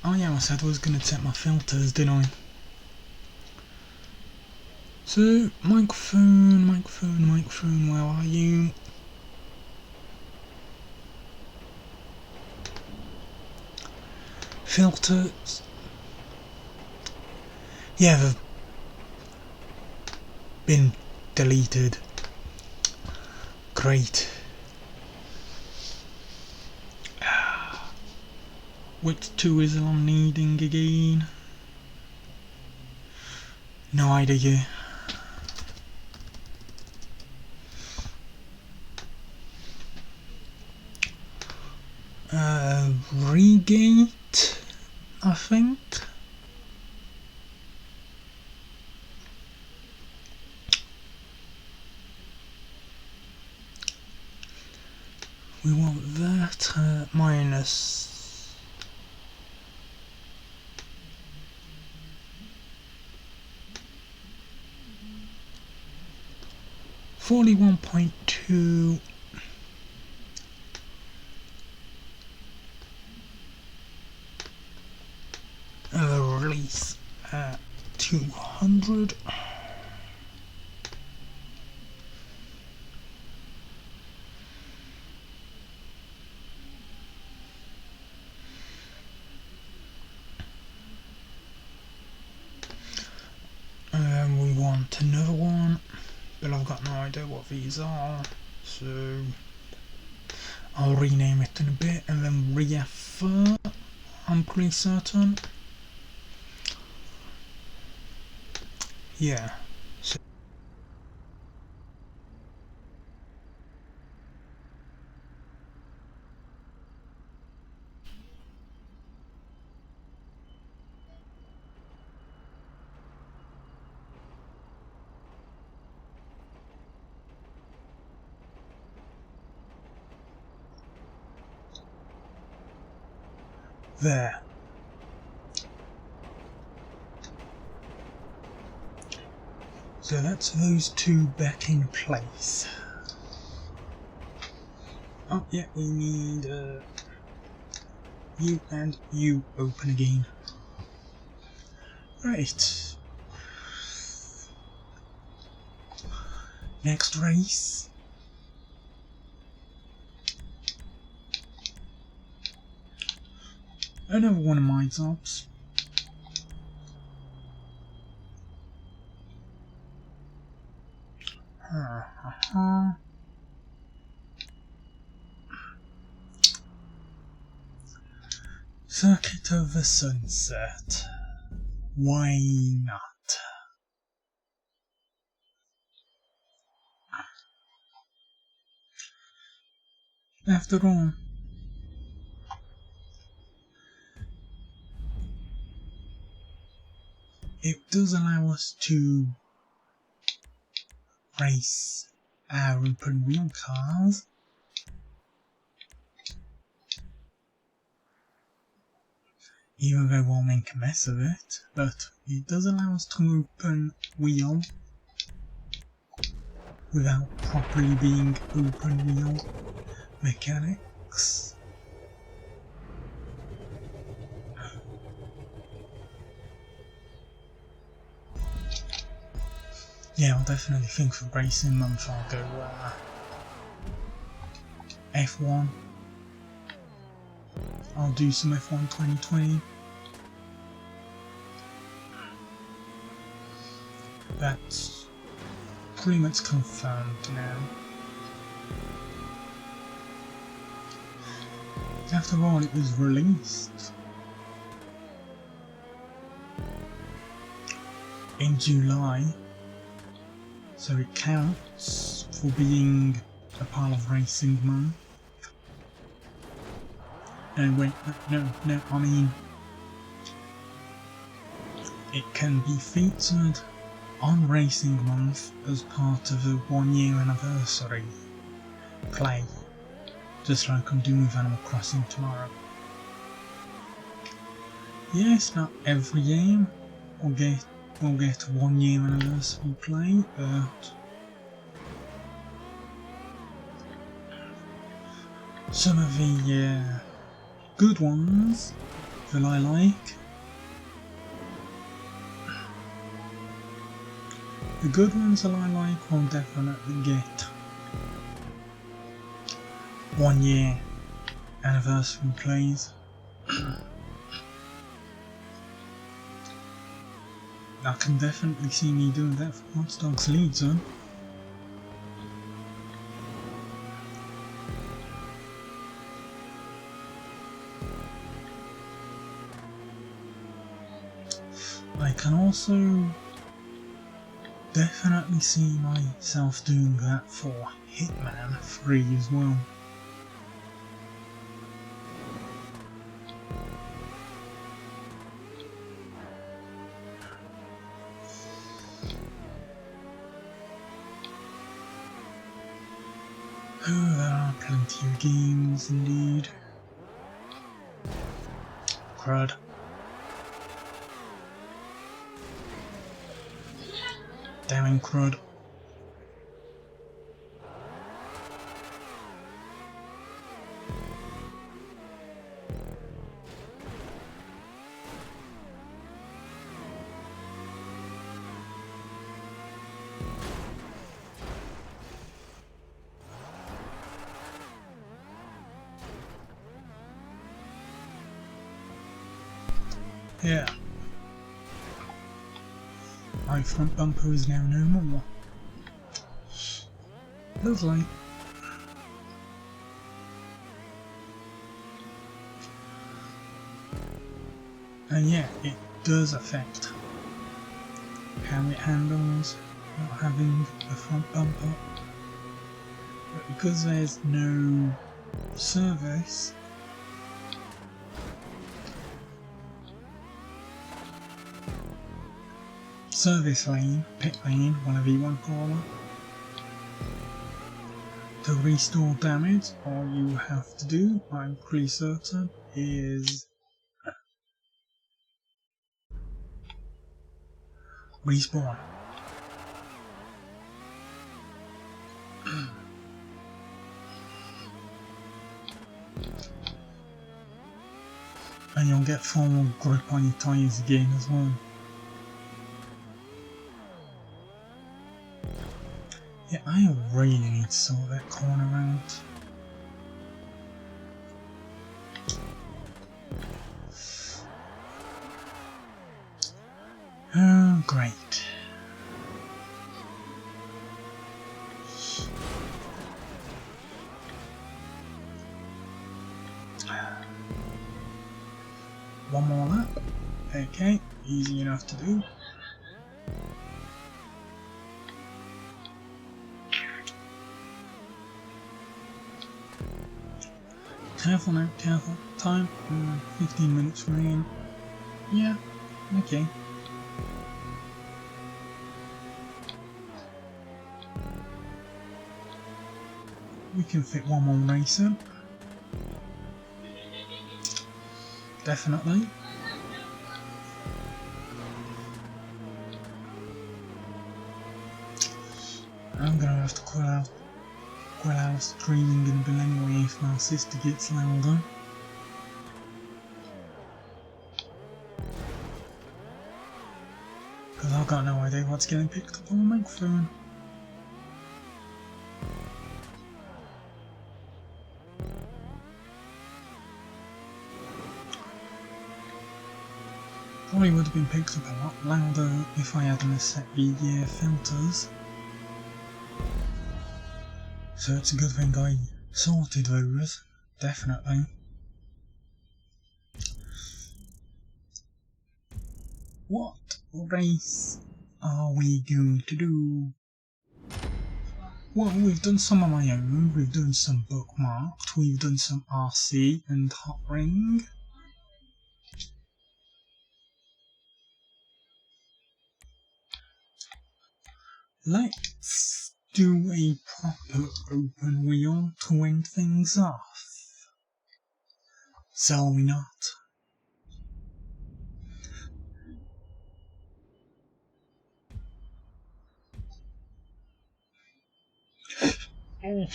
Oh yeah, I said I was going to check my filters, didn't I? So, microphone, where are you? Filters. Yeah, they've been deleted. Great. Which two is it I'm needing again? No idea. Regate, I think. We want that minus 41.2. Release at 200. We want another one, but I've got no idea what these are, so I'll rename it in a bit and then refer. I'm pretty certain. Yeah. So there. So that's those two back in place. Oh yeah, we need you and you open again. Right. Next race. Another one of my jobs. Circuit of the Sunset. Why not? After all, it does allow us to race our open wheel cars. Even though we'll make a mess of it, but it does allow us to open wheel without properly being open wheel mechanics. Yeah, I'll definitely think for racing month I'll go F1. I'll do some F1 2020. That's pretty much confirmed now. After all, it was released in July, so it counts for being a part of Racing Month. And wait, no, I mean, it can be featured on Racing Month as part of a 1-year anniversary play, just like I'm doing with Animal Crossing tomorrow. Yes, not every game will get a 1-year anniversary play, but some of the good ones that I like, the good ones that I like will definitely get 1-year anniversary plays. I can definitely see me doing that for Watch Dogs Legion. I can also definitely see myself doing that for Hitman 3 as well. Oh, there are plenty of games indeed. Crud. Damn crud. Yeah. My front bumper is now no more. Lovely. And yeah, it does affect how it handles not having a front bumper. But because there's no service, lane, pit lane, whatever you want to call it, to restore damage, all you have to do, I'm pretty certain, is respawn. And you'll get formal grip on your tyres again as well. Yeah, I really need to sort that corner out. Oh, great. One more lap. Okay, easy enough to do. Careful now, careful. Time, 15 minutes remaining. Yeah, okay. We can fit one more race in. Definitely. I'm gonna have to quit out streaming in a bit anyway if my sister gets louder. Because I've got no idea what's getting picked up on the microphone. Probably would have been picked up a lot louder if I hadn't set the filters. So it's a good thing I sorted those, definitely. What race are we going to do? Well, we've done some on my own, we've done some bookmarked, we've done some RC and hot ring. Let's do a proper open wheel to end things off. Shall we not? Oh,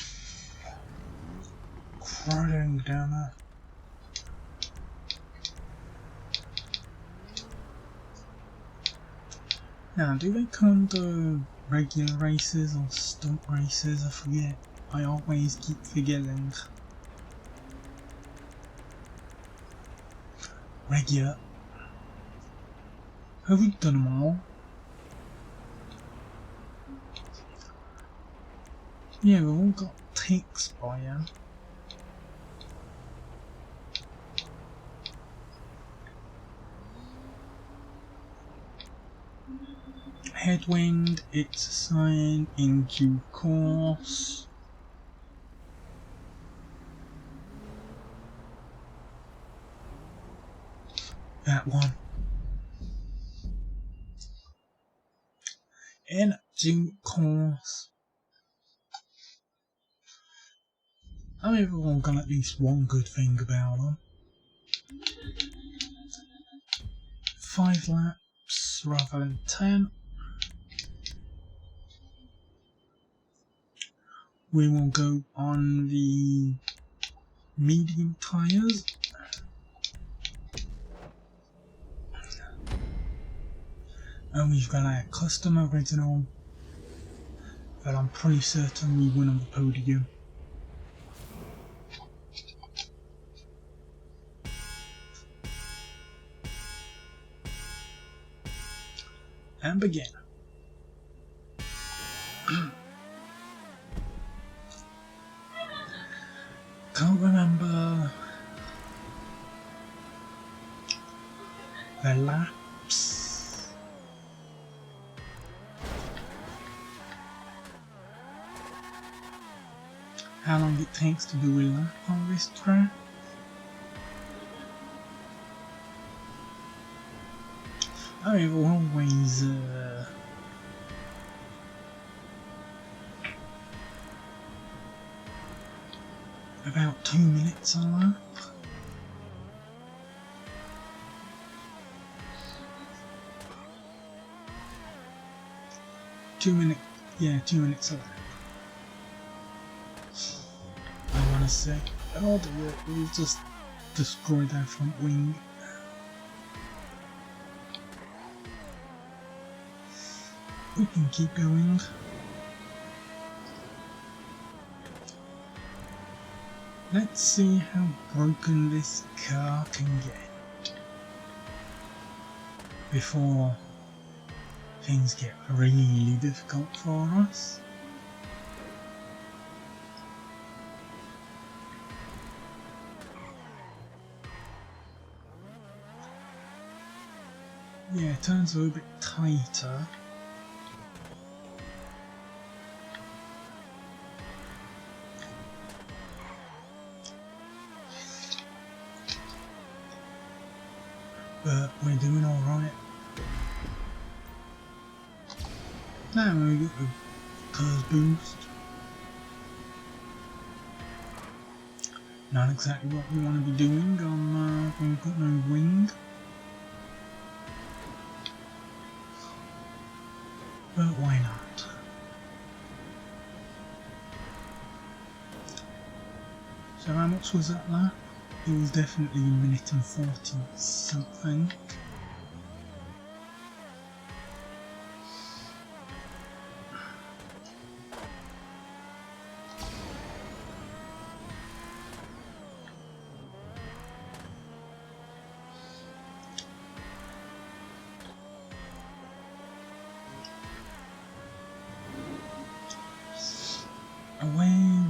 crowding down there. Now, do they come under regular races or stunt races? I forget. I always keep forgetting. Regular. Have we done them all? Yeah, we've all got ticks by you. Headwind, it's a sign in due course. That one. In due course. I mean, we've all got at least one good thing about them. 5 laps rather than 10. We will go on the medium tyres. And we've got our custom original that I'm pretty certain we win on the podium. And begin. Can't remember the laps. How long it takes to do a lap on this track. I've always about 2 minutes a lap. Two minutes a lap. I wanna say, oh dear, we just destroyed our front wing. We can keep going. Let's see how broken this car can get before things get really difficult for us. Yeah, turns a little bit tighter. But we're doing alright. Now we got the cars boost. Not exactly what we want to be doing on when we've got no wing. But why not? So how much was that lap? It was definitely a minute and 40 something. Away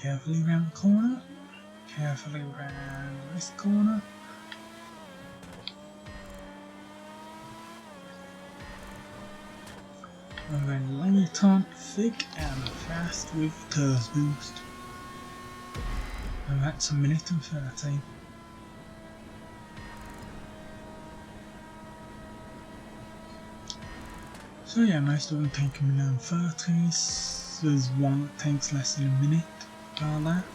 Carefully round the corner. Carefully round this corner. And then light on, thick and fast with turbo boost. And that's 1 minute and 30. So yeah, most of them take a minute and 30. There's one that takes less than a minute per lap.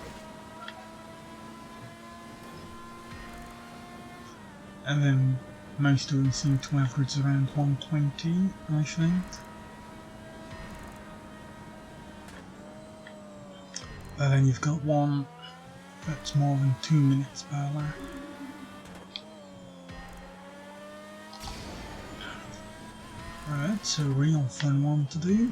And then most of them seem to average around 120, I think. But then you've got one that's more than 2 minutes per lap. Right, so a real fun one to do.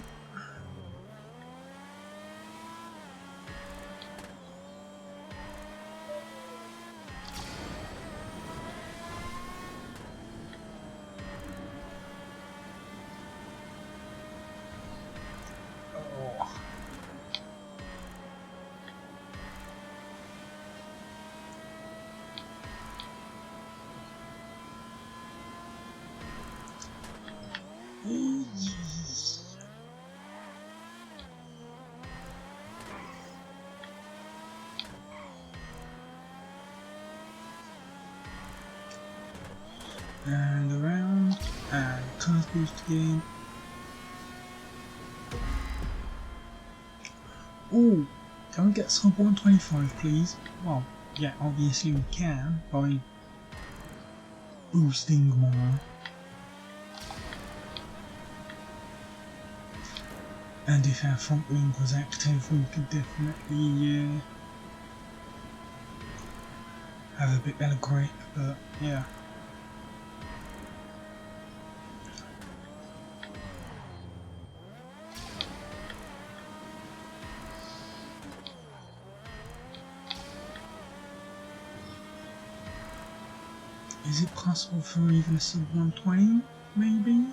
And around, and turns boost again. Oh, can we get sub 125 please? Well, yeah, obviously we can by boosting more. And if our front wing was active, we could definitely have a bit better grip, but yeah. Is it possible for even a sub 120, maybe?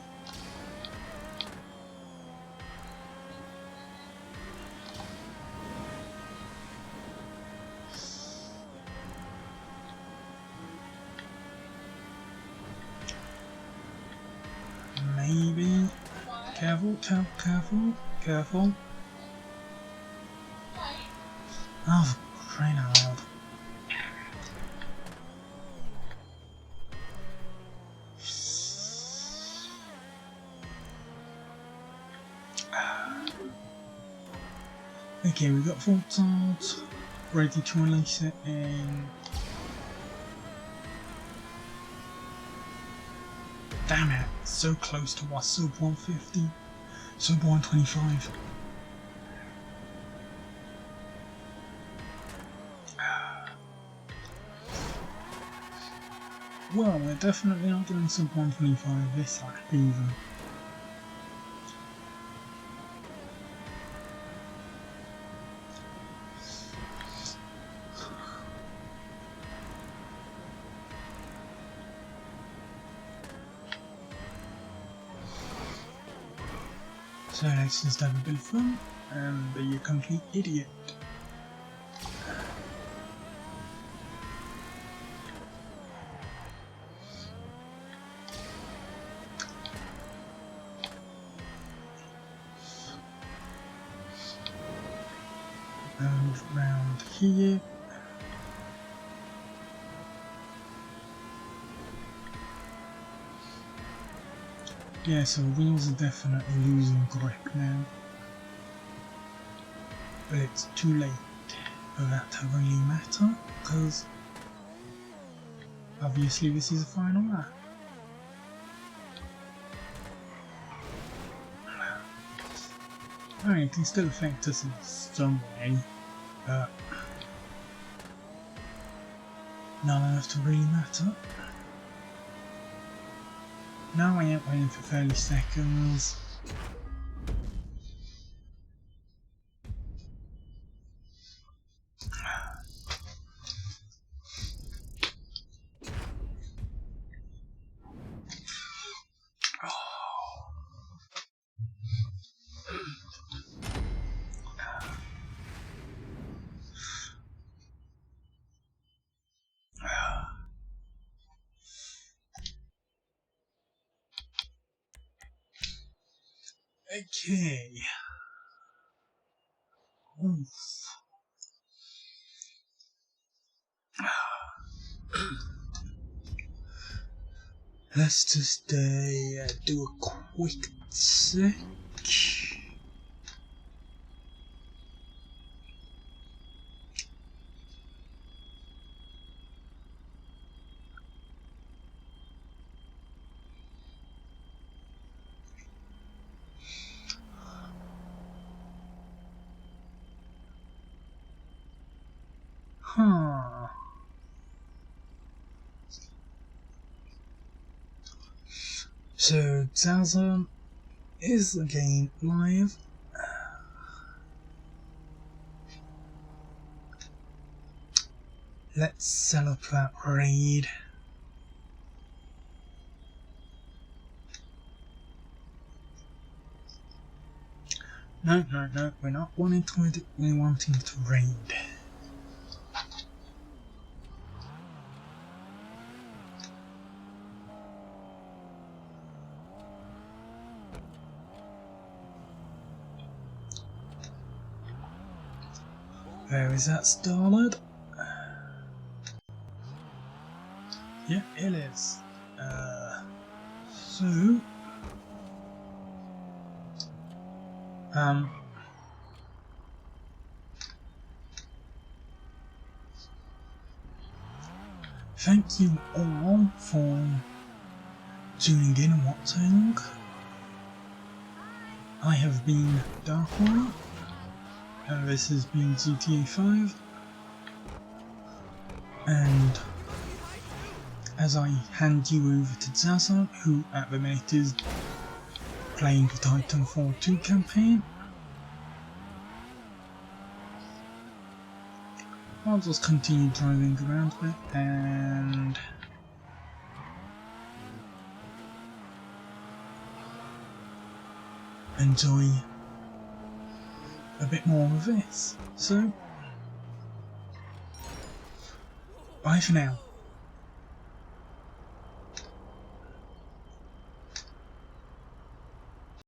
Maybe. Careful, careful, careful. Oh, for crying out loud. Okay, we've got full tart, ready to release it in. Damn it, so close to our sub 150, sub 125. Well, we're definitely not doing sub 125 this lap either. So let's just have a bit of fun and be a complete idiot. And round here. Yeah, so wheels are definitely losing grip now. But it's too late for that to really matter, because obviously this is a final lap. I mean, it can still affect us in some way, but not enough to really matter. Now I ain't waiting for 30 seconds. Okay. Oof. Let's just do a quick check. Huh. So Zaza is again live. Let's set up that raid. No, we're not wanting to. We're wanting to raid. Where is that started? Yeah, it is. So, thank you all for tuning in and watching. I have been Darkwater, and this has been GTA 5. And as I hand you over to Zaza, who at the minute is playing the Titanfall 2 campaign, I'll just continue driving around a bit and enjoy a bit more of this. So, bye for now.